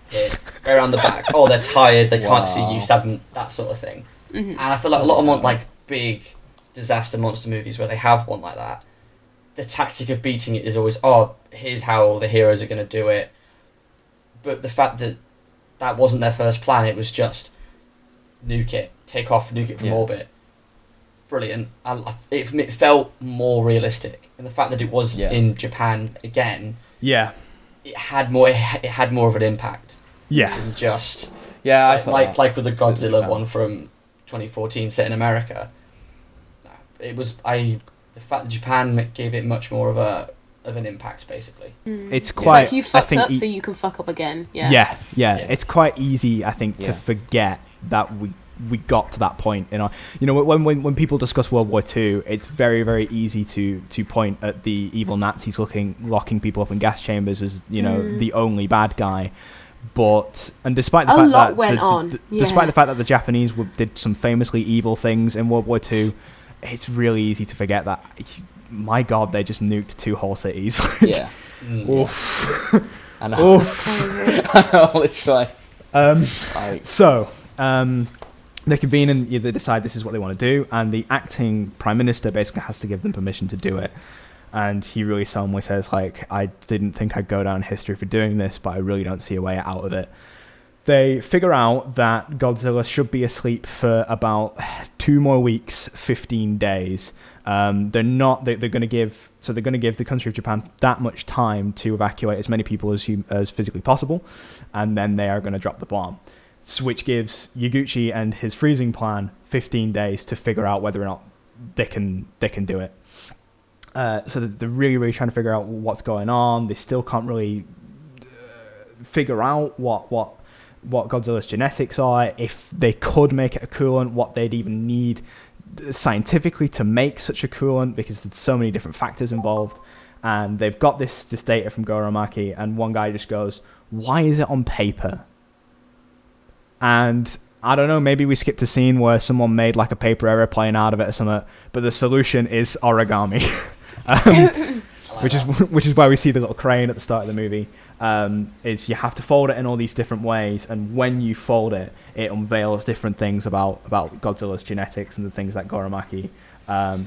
hit, go around the back, oh, they're tired, they can't see you, stab them, that sort of thing. Mm-hmm. And I feel like a lot of like big disaster monster movies where they have one like that, the tactic of beating it is always, oh, here's how the heroes are going to do it. But the fact that that wasn't their first plan, it was just nuke it, take off, nuke it from orbit. Brilliant. It felt more realistic, and the fact that it was in Japan again, it had more of an impact. Than just like with the Godzilla one from 2014 set in America. It was the fact that Japan gave it much more of an impact, basically. It's quite. It's like you fucked up, so you can fuck up again. Yeah. It's quite easy, I think, to forget that we got to that point. When people discuss World War II, it's very, very easy to point at the evil Nazis locking people up in gas chambers as the only bad guy. But despite the fact that the Japanese did some famously evil things in World War II, it's really easy to forget that. My God, they just nuked 2 whole cities. Oof. I know. Literally. So they convene and they decide this is what they want to do, and the acting prime minister basically has to give them permission to do it. And he really solemnly says, like, I didn't think I'd go down in history for doing this, but I really don't see a way out of it. They figure out that Godzilla should be asleep for about 2 more weeks, 15 days. They're going to give the country of Japan that much time to evacuate as many people as physically possible, and then they are going to drop the bomb. Which gives Yaguchi and his freezing plan 15 days to figure out whether or not they can do it. So they're really, really trying to figure out what's going on. They still can't really figure out what Godzilla's genetics are. If they could make it a coolant, what they'd even need scientifically to make such a coolant, because there's so many different factors involved. And they've got this data from Goromaki, and one guy just goes, "Why is it on paper?" And I don't know, maybe we skipped a scene where someone made like a paper airplane out of it or something, but the solution is origami. Which is why we see the little crane at the start of the movie. Is you have to fold it in all these different ways, and when you fold it, it unveils different things about Godzilla's genetics and the things that Goromaki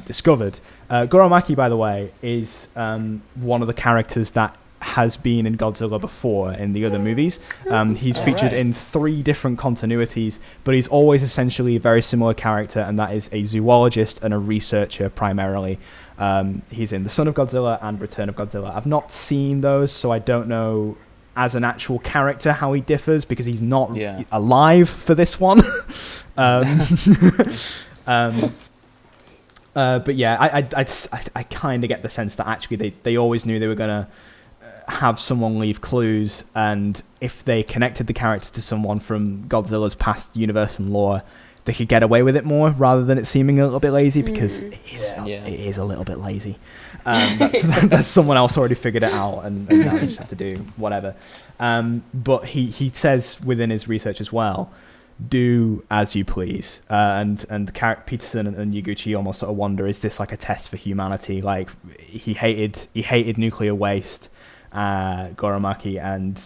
discovered. Goromaki, by the way, is one of the characters that has been in Godzilla before in the other movies. He's featured in 3 different continuities, but he's always essentially a very similar character, and that is a zoologist and a researcher primarily. He's in The Son of Godzilla and Return of Godzilla. I've not seen those, so I don't know as an actual character how he differs, because he's not alive for this one. But yeah, I kind of get the sense that actually they always knew they were going to have someone leave clues, and if they connected the character to someone from Godzilla's past universe and lore, they could get away with it more rather than it seeming a little bit lazy, because it is a little bit lazy. That's someone else already figured it out, and now they just have to do whatever. But he says within his research as well, do as you please. And the character Peterson and Yaguchi almost sort of wonder, is this like a test for humanity? Like he hated nuclear waste, Goromaki, and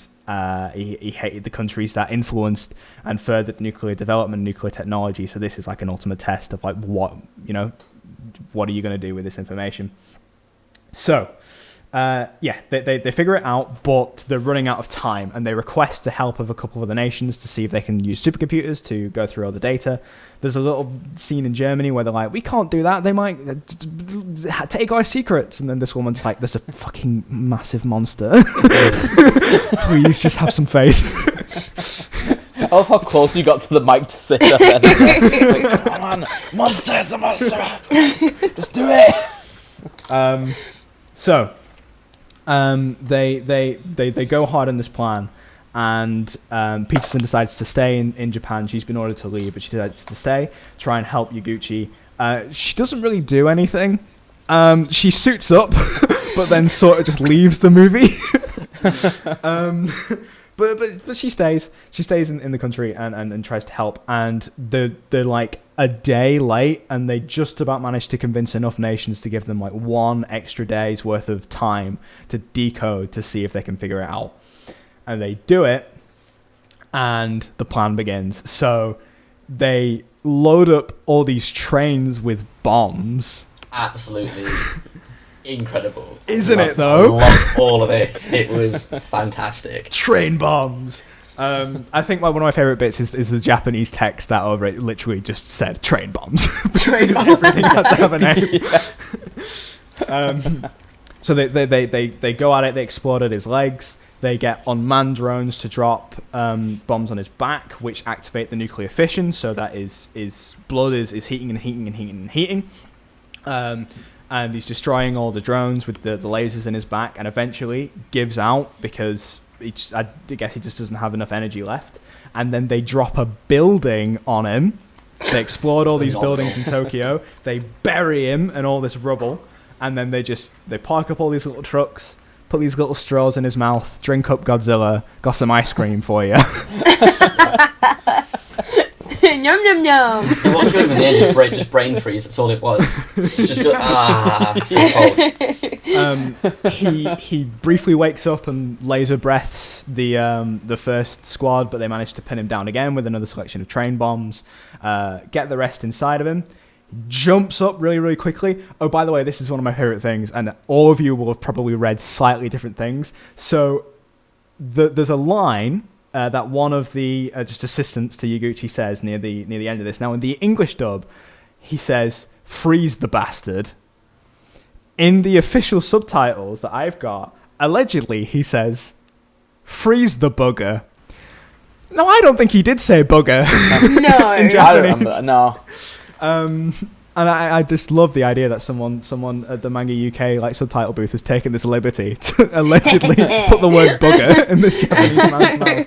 he hated the countries that influenced and furthered nuclear development, nuclear technology. So this is like an ultimate test of like what are you going to do with this information? So they figure it out, but they're running out of time, and they request the help of a couple of other nations to see if they can use supercomputers to go through all the data. There's a little scene in Germany where they're like, we can't do that, they might take our secrets, and then this woman's like, there's a fucking massive monster. Please just have some faith. I love how close you got to the mic to say that. Like, come on, monster, it's a monster. Just do it. They go hard on this plan, and Peterson decides to stay in Japan. She's been ordered to leave, but she decides to stay, try and help Yaguchi. She doesn't really do anything. She suits up, but then sort of just leaves the movie. But she stays. She stays in the country and tries to help. And they're like a day late, and they just about manage to convince enough nations to give them like 1 extra day's worth of time to decode to see if they can figure it out. And they do it, and the plan begins. So they load up all these trains with bombs. Absolutely incredible. Isn't it, though? I love all of this. It was fantastic. Train bombs. I think one of my favourite bits is the Japanese text that over it literally just said train bombs. Because everything had to have a name. So they go at it, they explode at his legs. They get unmanned drones to drop bombs on his back, which activate the nuclear fission, so that his blood is heating and heating and heating and heating. And he's destroying all the drones with the lasers in his back, and eventually gives out because I guess he just doesn't have enough energy left. And then they drop a building on him. They explode all these buildings in Tokyo. They bury him in all this rubble, and then they park up all these little trucks, put these little straws in his mouth, drink up Godzilla, got some ice cream for you. And yum yum yum. The one killed him in the end just brain freeze. That's all it was. It's just so cold. He briefly wakes up and laser breaths the first squad, but they manage to pin him down again with another selection of train bombs. Get the rest inside of him. Jumps up really, really quickly. Oh, by the way, this is one of my favorite things, and all of you will have probably read slightly different things. So there's a line that one of the just assistants to Yaguchi says near the end of this. Now, in the English dub, he says, "Freeze the bastard." In the official subtitles that I've got, allegedly he says, "Freeze the bugger." No, I don't think he did say bugger. No. in Japanese. I don't remember. No. And I just love the idea that someone at the Manga UK subtitle booth has taken this liberty to allegedly put the word bugger in this Japanese man's mouth.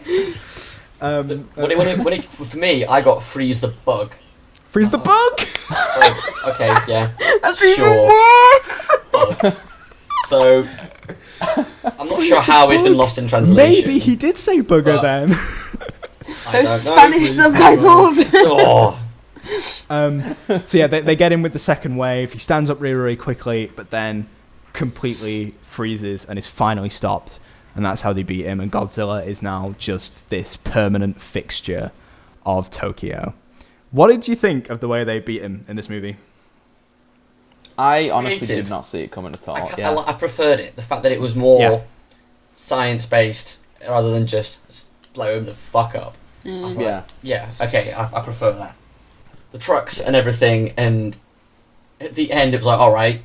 For me, I got freeze the bug. Freeze the bug? Okay, yeah. That's sure. even worse. Bug. So, I'm not sure how it's been lost in translation. Maybe he did say bugger then. Those Spanish subtitles. Oh. So yeah, they get in with the second wave. He stands up really, really quickly, but then completely freezes and is finally stopped. And that's how they beat him. And Godzilla is now just this permanent fixture of Tokyo. What did you think of the way they beat him in this movie? I honestly Creative. did not see it coming at all. I preferred it. The fact that it was more science-based rather than just blow him the fuck up. I was like, okay, I prefer that. The trucks and everything, and at the end it was like, alright,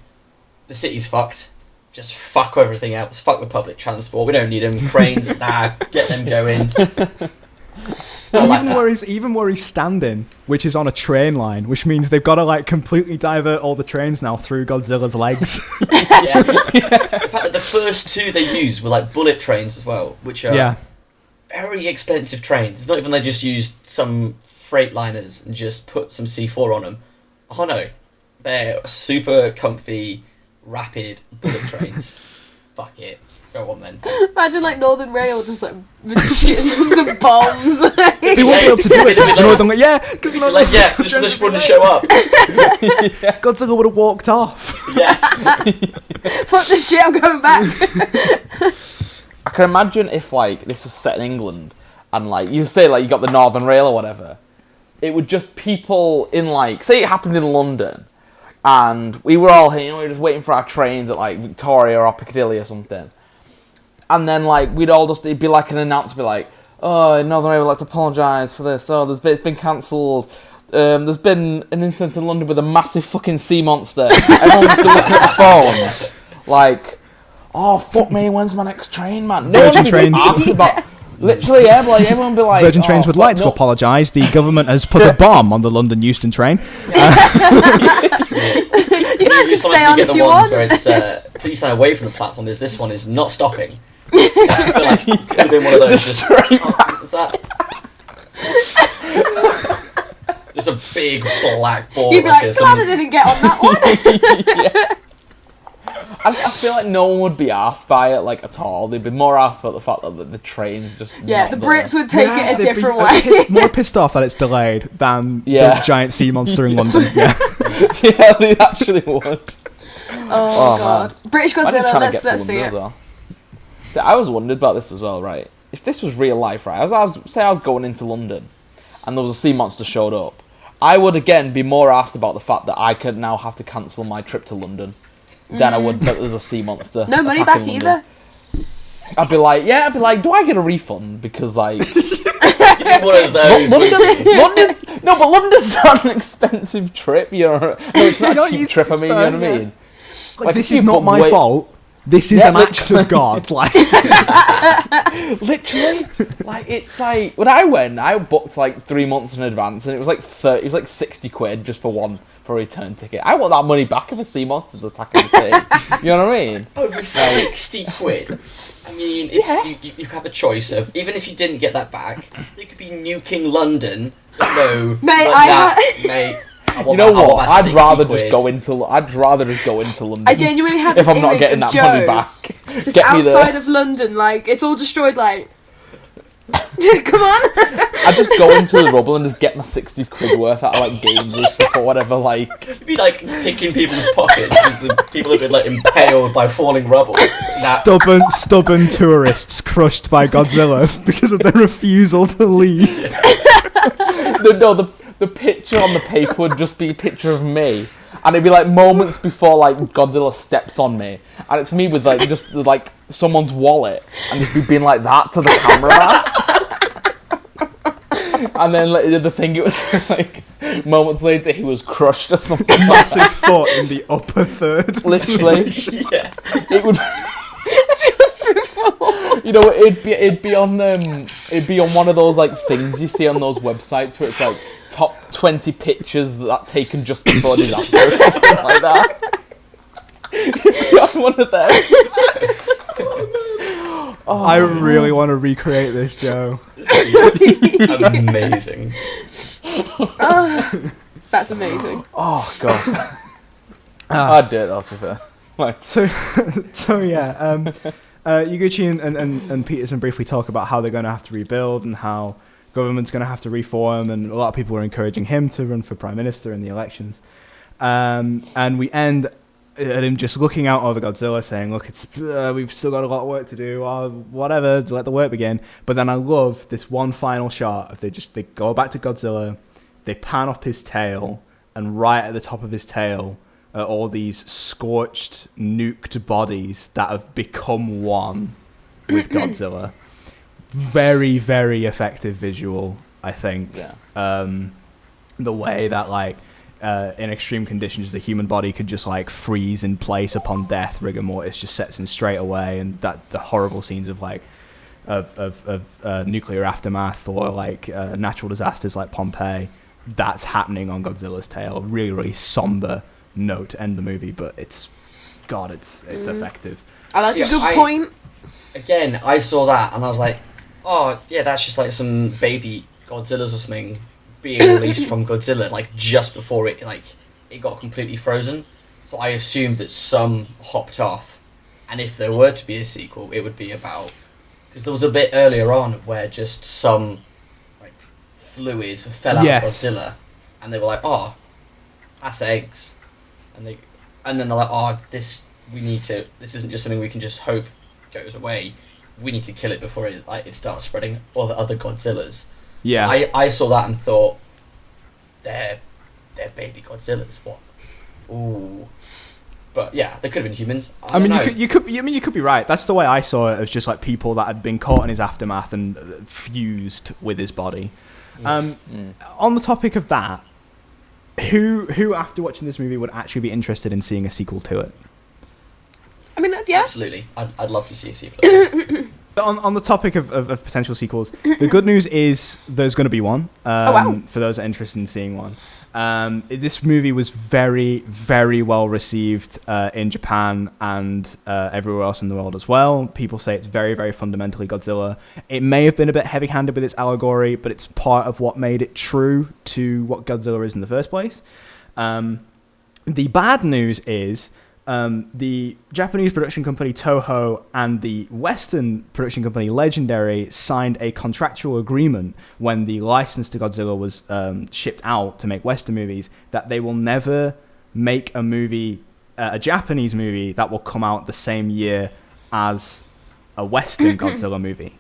the city's fucked. Just fuck everything else. Fuck the public transport. We don't need them. Cranes, get them going. Even where he's standing, which is on a train line, which means they've got to completely divert all the trains now through Godzilla's legs. Yeah. The fact that the first two they used were bullet trains as well, which are very expensive trains. It's not even they just used some Freightliners and just put some C4 on them. Oh no, they're super comfy, rapid bullet trains. Fuck it. Go on then. Imagine Northern Rail just shooting some bombs. They won't be able to do it. Because just wouldn't show up. Godzilla would have walked off. Yeah. Fuck this shit, I'm going back. I can imagine if this was set in England and you say you got the Northern Rail or whatever, it would just people in say it happened in London and we were all here, we were just waiting for our trains at Victoria or Piccadilly or something. And then we'd all just, it'd be an announcement, oh, Northern Rail would like to apologise for this, oh, it's been cancelled. There's been an incident in London with a massive fucking sea monster. Everyone's looking at the phone. Oh, fuck me, when's my next train, man? Virgin Trains. Literally, yeah, everyone would be Virgin Trains would like to apologise. The government has put a bomb on the London Euston train. You guys can stay on get if the you ones want. where it's please stand away from the platform. This one is not stopping. I feel like it could have been one of those. Is that? Just a big black ball. You'd be glad I didn't get on that one. I feel no one would be asked by it at all. They'd be more asked about the fact that the train's just the not Brits there. would take it a different way. More pissed off that it's delayed than the giant sea monster in London. Yeah, they actually would. Oh god, man. British Godzilla. Let's see it. Well. See, I was wondered about this as well, right? If this was real life, right? I was going into London, and there was a sea monster showed up. I would again be more asked about the fact that I could now have to cancel my trip to London than I would that there's a sea monster. No money back either. I'd be like, do I get a refund? Because one of those. London's not an expensive trip. No, it's not a cheap trip. I mean, you know what I mean? This is not my fault. This is an act of God. Literally, it's when I went, I booked 3 months in advance, and it was it was 60 quid just for a return ticket. I want that money back if a sea monster's attacking the city. You know what I mean? Over 60 quid. I mean, it's you have a choice of, even if you didn't get that back, you could be nuking London. No, mate. You know what? I'd rather just go into London. I genuinely have if this I'm not image getting that Joe money back. Just outside of London, it's all destroyed. Come on. I just go into the rubble and just get my 60s quid worth out of like games and stuff or whatever. Like, You'd be like picking people's pockets because the people have been like impaled by falling rubble. Stubborn tourists crushed by Godzilla because of their refusal to leave. The picture on the paper would just be a picture of me, and it'd be like moments before like Godzilla steps on me, and it's me with like just like someone's wallet, and just be being like that to the camera. And then like, the thing, it was like moments later he was crushed or something. Massive foot in the upper third. Literally, Yeah. it would. Just before. You know, it'd be on one of those like things you see on those websites where it's like top 20 pictures that taken just before disaster or something like that. It'd be on one of them. Oh, I really want to recreate this, Joe. Amazing. That's amazing. Oh god. I'd do it though, to be fair. Like, So yeah, Yuguchi and Peterson briefly talk about how they're going to have to rebuild and how government's going to have to reform, and a lot of people are encouraging him to run for prime minister in the elections. And we end at him just looking out over Godzilla, saying, "Look, it's we've still got a lot of work to do, or whatever. Let the work begin." But then I love this one final shot of they go back to Godzilla, they pan up his tail, and right at the top of his tail are all these scorched, nuked bodies that have become one with Godzilla. Very, very effective visual, I think. yeah. The way that, like, in extreme conditions, the human body could just, like, freeze in place upon death. Rigor mortis just sets in straight away, and that the horrible scenes of, like, of nuclear aftermath or, like, natural disasters like Pompeii, that's happening on Godzilla's tail. A really, really somber note to end the movie, but it's effective. That's See, a good point. Again, I saw that and I was like, oh, yeah, that's just like some baby Godzillas or something being released from Godzilla, like, just before it got completely frozen. So I assumed that some hopped off, and if there were to be a sequel, it would be about... Because there was a bit earlier on where just some, like, fluid fell out of Godzilla, and they were like, oh, that's eggs. And then they're like, oh, this isn't just something we can just hope goes away. We need to kill it before it starts spreading all the other Godzillas. Yeah. So I saw that and thought, they're baby Godzillas. What? Ooh. But yeah, they could have been humans. I mean, you could be right. That's the way I saw it, as just like people that had been caught in his aftermath and fused with his body. On the topic of that, who after watching this movie would actually be interested in seeing a sequel to it? I mean, yeah. Absolutely. I'd love to see a sequel of this. On the topic of potential sequels, the good news is there's going to be one. Wow. For those that are interested in seeing one. This movie was very, very well received in Japan and everywhere else in the world as well. People say it's very, very fundamentally Godzilla. It may have been a bit heavy-handed with its allegory, but it's part of what made it true to what Godzilla is in the first place. The bad news is the Japanese production company Toho and the Western production company Legendary signed a contractual agreement when the license to Godzilla was shipped out to make Western movies that they will never make a movie, a Japanese movie, that will come out the same year as a Western Godzilla movie.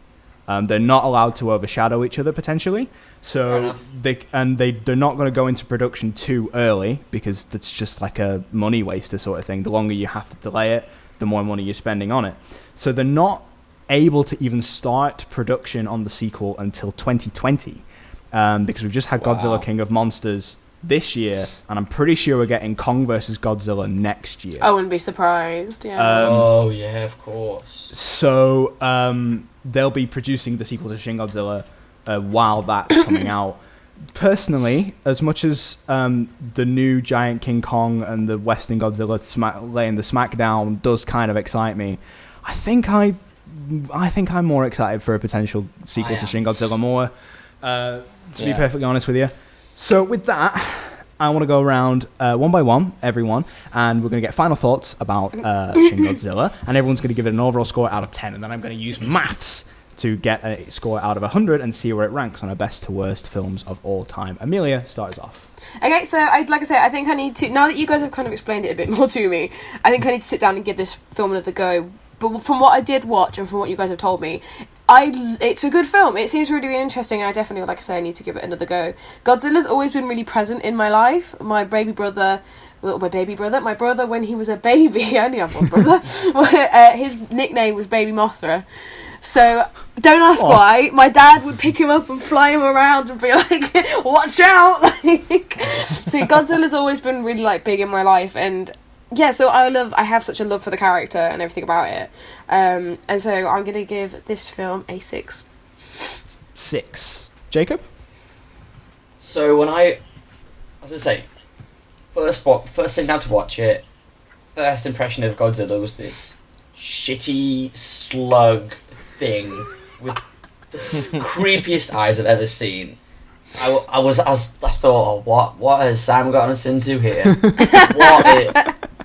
They're not allowed to overshadow each other potentially, so they're not going to go into production too early because that's just like a money waster sort of thing. The longer you have to delay it, the more money you're spending on it. So they're not able to even start production on the sequel until 2020, because we've just had Godzilla King of Monsters this year, and I'm pretty sure we're getting Kong vs. Godzilla next year. I wouldn't be surprised. Yeah. Oh yeah, of course. So they'll be producing the sequel to Shin Godzilla while that's coming out. Personally, as much as the new Giant King Kong and the Western Godzilla laying the smackdown does kind of excite me, I think I'm more excited for a potential sequel to Shin Godzilla more. To be perfectly honest with you. So with that, I want to go around one by one, everyone, and we're going to get final thoughts about Shin Godzilla, and everyone's going to give it an overall score out of 10, and then I'm going to use maths to get a score out of 100 and see where it ranks on our best to worst films of all time. Amelia, start us off. Okay, so like I say, I think I need to, now that you guys have kind of explained it a bit more to me, I think I need to sit down and give this film another go. But from what I did watch and from what you guys have told me, it's a good film. It seems really, really interesting, and I definitely, like I say, I need to give it another go. Godzilla's always been really present in my life. My brother, when he was a baby, I only have one brother, his nickname was Baby Mothra. So, don't ask why. My dad would pick him up and fly him around and be like, watch out! So Godzilla's always been really, like, big in my life, and yeah, so I have such a love for the character and everything about it. And so I'm going to give this film a 6. 6. Jacob? So when as I say, first thing down to watch it, first impression of Godzilla was this shitty slug thing with the creepiest eyes I've ever seen. I thought, oh, what has Sam gotten us into here?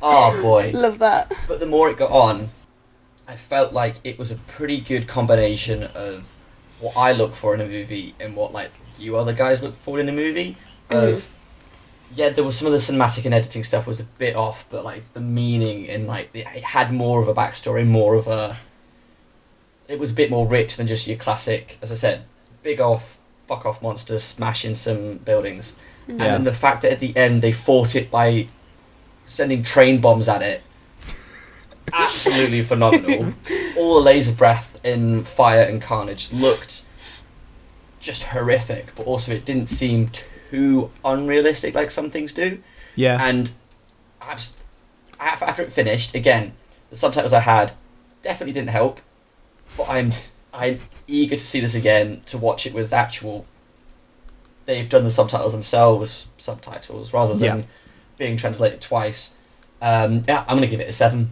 Oh boy. Love that. But the more it got on, I felt like it was a pretty good combination of what I look for in a movie and what, like, you other guys look for in a movie. Yeah, there was some of the cinematic and editing stuff was a bit off, but, like, the meaning and, like, it had more of a backstory, it was a bit more rich than just your classic, as I said, big old fuck off monster smashing some buildings. Yeah. And then the fact that at the end they fought it by sending train bombs at it, absolutely phenomenal. All the laser breath and fire and carnage looked just horrific, but also it didn't seem too unrealistic like some things do. Yeah. And after it finished, again, the subtitles I had definitely didn't help, but I'm eager to see this again, to watch it with they've done the subtitles themselves, rather than being translated twice. I'm going to give it a 7.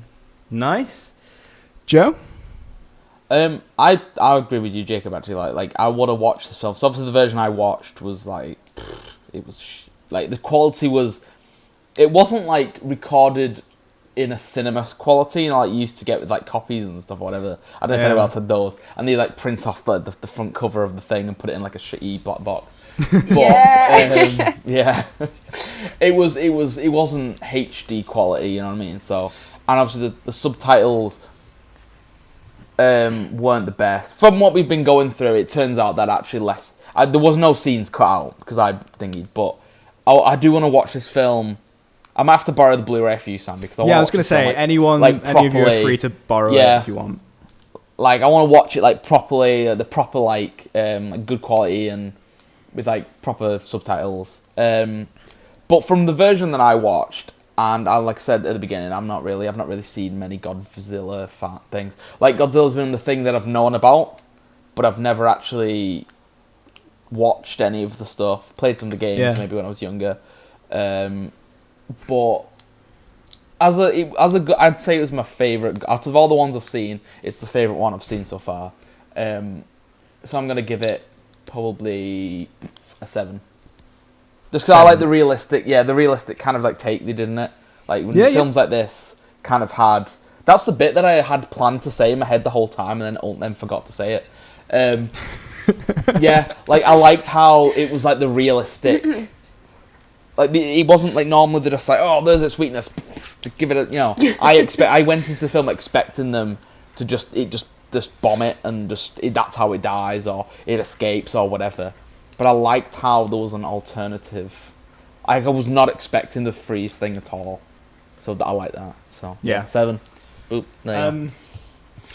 Nice. Joe? I agree with you, Jacob, actually. Like I would have watched this film. So obviously the version I watched was like, it was like the quality was, it wasn't like recorded in a cinema quality, you know, like you used to get with like copies and stuff or whatever. I don't know if anyone else had those. And they like print off the front cover of the thing and put it in like a shitty black box. But, it wasn't HD quality, you know what I mean? So, and obviously the subtitles weren't the best. From what we've been going through, it turns out that actually there was no scenes cut out because I thingied, but I do want to watch this film. I might have to borrow the Blu-ray for you, Sam, because I was going to say, like, any of you are free to borrow it if you want. Like, I want to watch it like properly, the proper like good quality and with like proper subtitles. But from the version that I watched, and I like I said at the beginning, I've not really seen many Godzilla things. Like, Godzilla's been the thing that I've known about, but I've never actually watched any of the stuff. Played some of the games maybe when I was younger. But I'd say it was my favourite. Out of all the ones I've seen, it's the favourite one I've seen so far. So I'm going to give it probably a 7. Just because I like the realistic kind of like take they did in it. Like when films like this kind of had... That's the bit that I had planned to say in my head the whole time and then forgot to say it. Like I liked how it was like the realistic... Like it wasn't like normally they're just like, oh, there's its weakness, to give it a, you know. I went into the film expecting them to just bomb it and that's how it dies or it escapes or whatever. But I liked how there was an alternative. I was not expecting the freeze thing at all, so I like that. So 7. Boop. There you go.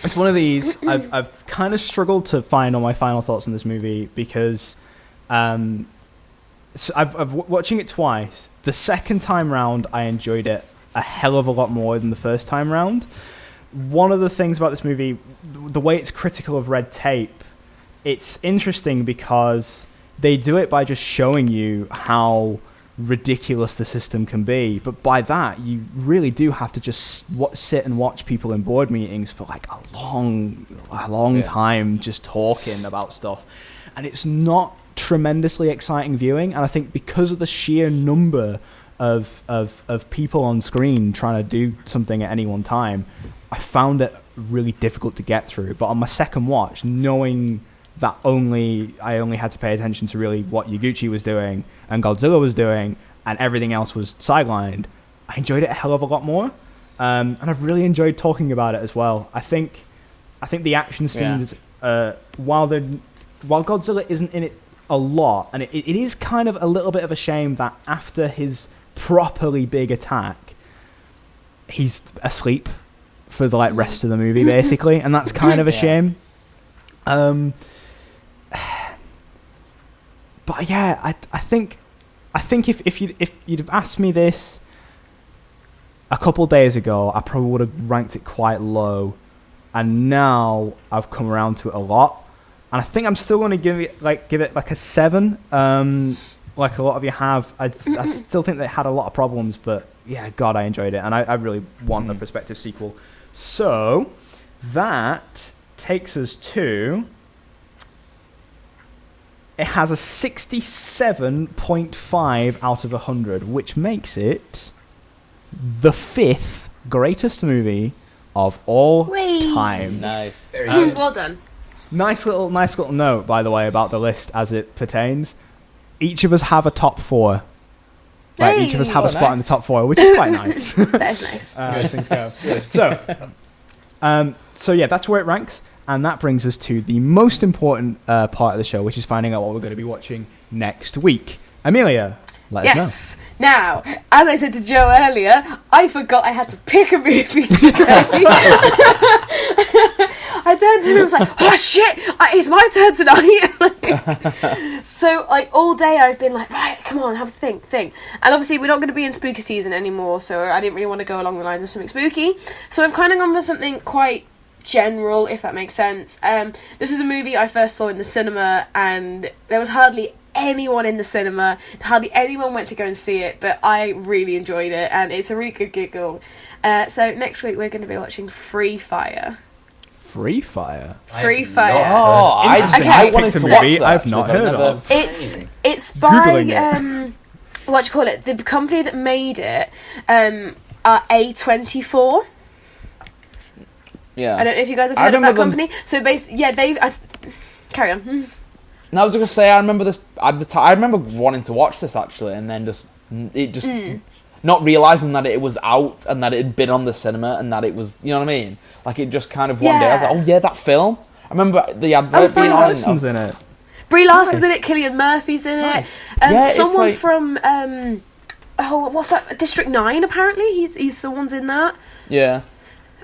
It's one of these. I've kind of struggled to find all my final thoughts on this movie because. So I've watching it twice. The second time round, I enjoyed it a hell of a lot more than the first time round. One of the things about this movie, the way it's critical of red tape, it's interesting because they do it by just showing you how ridiculous the system can be. But by that, you really do have to just sit and watch people in board meetings for like a long time just talking about stuff. And it's not tremendously exciting viewing, and I think because of the sheer number of people on screen trying to do something at any one time, I found it really difficult to get through. But on my second watch, knowing that I only had to pay attention to really what Yaguchi was doing and Godzilla was doing, and everything else was sidelined, I enjoyed it a hell of a lot more. And I've really enjoyed talking about it as well. I think the action scenes, while Godzilla isn't in it a lot, and it is kind of a little bit of a shame that after his properly big attack, he's asleep for the rest of the movie, basically, and that's kind of a shame. But yeah, I think if you'd have asked me this a couple days ago, I probably would have ranked it quite low, and now I've come around to it a lot, and I think I'm still going to give it a 7, like a lot of you have. I still think they had a lot of problems, but yeah, God, I enjoyed it, and I really want a prospective sequel. So that takes us to, it has a 67.5 out of 100, which makes it the 5th greatest movie of all time. Nice. Very good. Well done. Nice little note, by the way, about the list as it pertains. Each of us have a top 4. Like, each of us have a spot in the top 4, which is quite nice. That is nice. As things go. So yeah, that's where it ranks, and that brings us to the most important part of the show, which is finding out what we're going to be watching next week. Amelia, let us know. Yes. Now, as I said to Joe earlier, I forgot I had to pick a movie today. I turned to him and was like, oh shit, it's my turn tonight. So, all day I've been like, right, come on, have a think. And obviously we're not going to be in spooky season anymore, so I didn't really want to go along the lines of something spooky. So I've kind of gone for something quite general, if that makes sense. This is a movie I first saw in the cinema, and there was hardly anyone in the cinema, hardly anyone went to go and see it, but I really enjoyed it, and it's a really good giggle. So next week we're going to be watching Free Fire. Free Fire? Free Fire. I wanted to watch that. I've not heard of. It's by what do you call it? The company that made it are A24. Yeah. I don't know if you guys have heard of that company. So basically, carry on. No, I was going to say, I remember this I remember wanting to watch this, actually, and then not realising that it was out, and that it had been on the cinema, and that it was, you know what I mean? Like, it just kind of one day, I was like, oh yeah, that film. I remember the advert being on. Brie Larson's in it. Brie Larson's in it, Cillian Murphy's in it. Someone from, what's that? District 9, apparently. He's someone's in that. Yeah.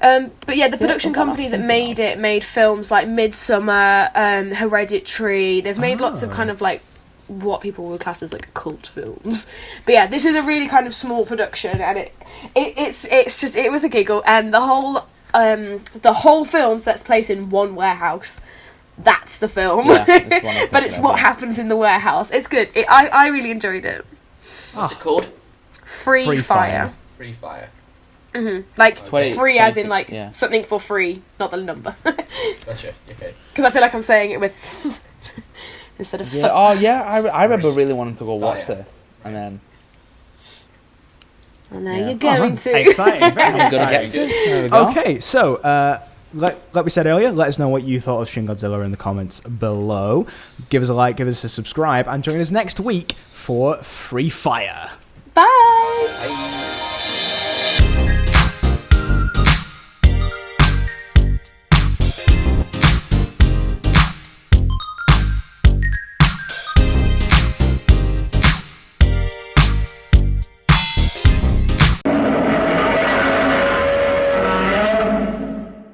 But yeah, the production company that made it made films like Midsummer, Hereditary. They've made lots of kind of what people would class as cult films. But yeah, this is a really kind of small production, and it was a giggle, and the whole film sets place in one warehouse. That's the film. Yeah, but it's what happens in the warehouse. It's good. I really enjoyed it. What's it called? Free Fire. Free Fire. Mm-hmm. Free as in something for free, not the number. Gotcha. Okay. Because I feel like I'm saying it with instead of. Yeah. Oh yeah. I remember really wanting to go watch this, and then. I know you're going to. Exciting. Very I'm gonna get to it. There we go. Okay, so like we said earlier, let us know what you thought of Shin Godzilla in the comments below. Give us a like, give us a subscribe, and join us next week for Free Fire. Bye. Bye.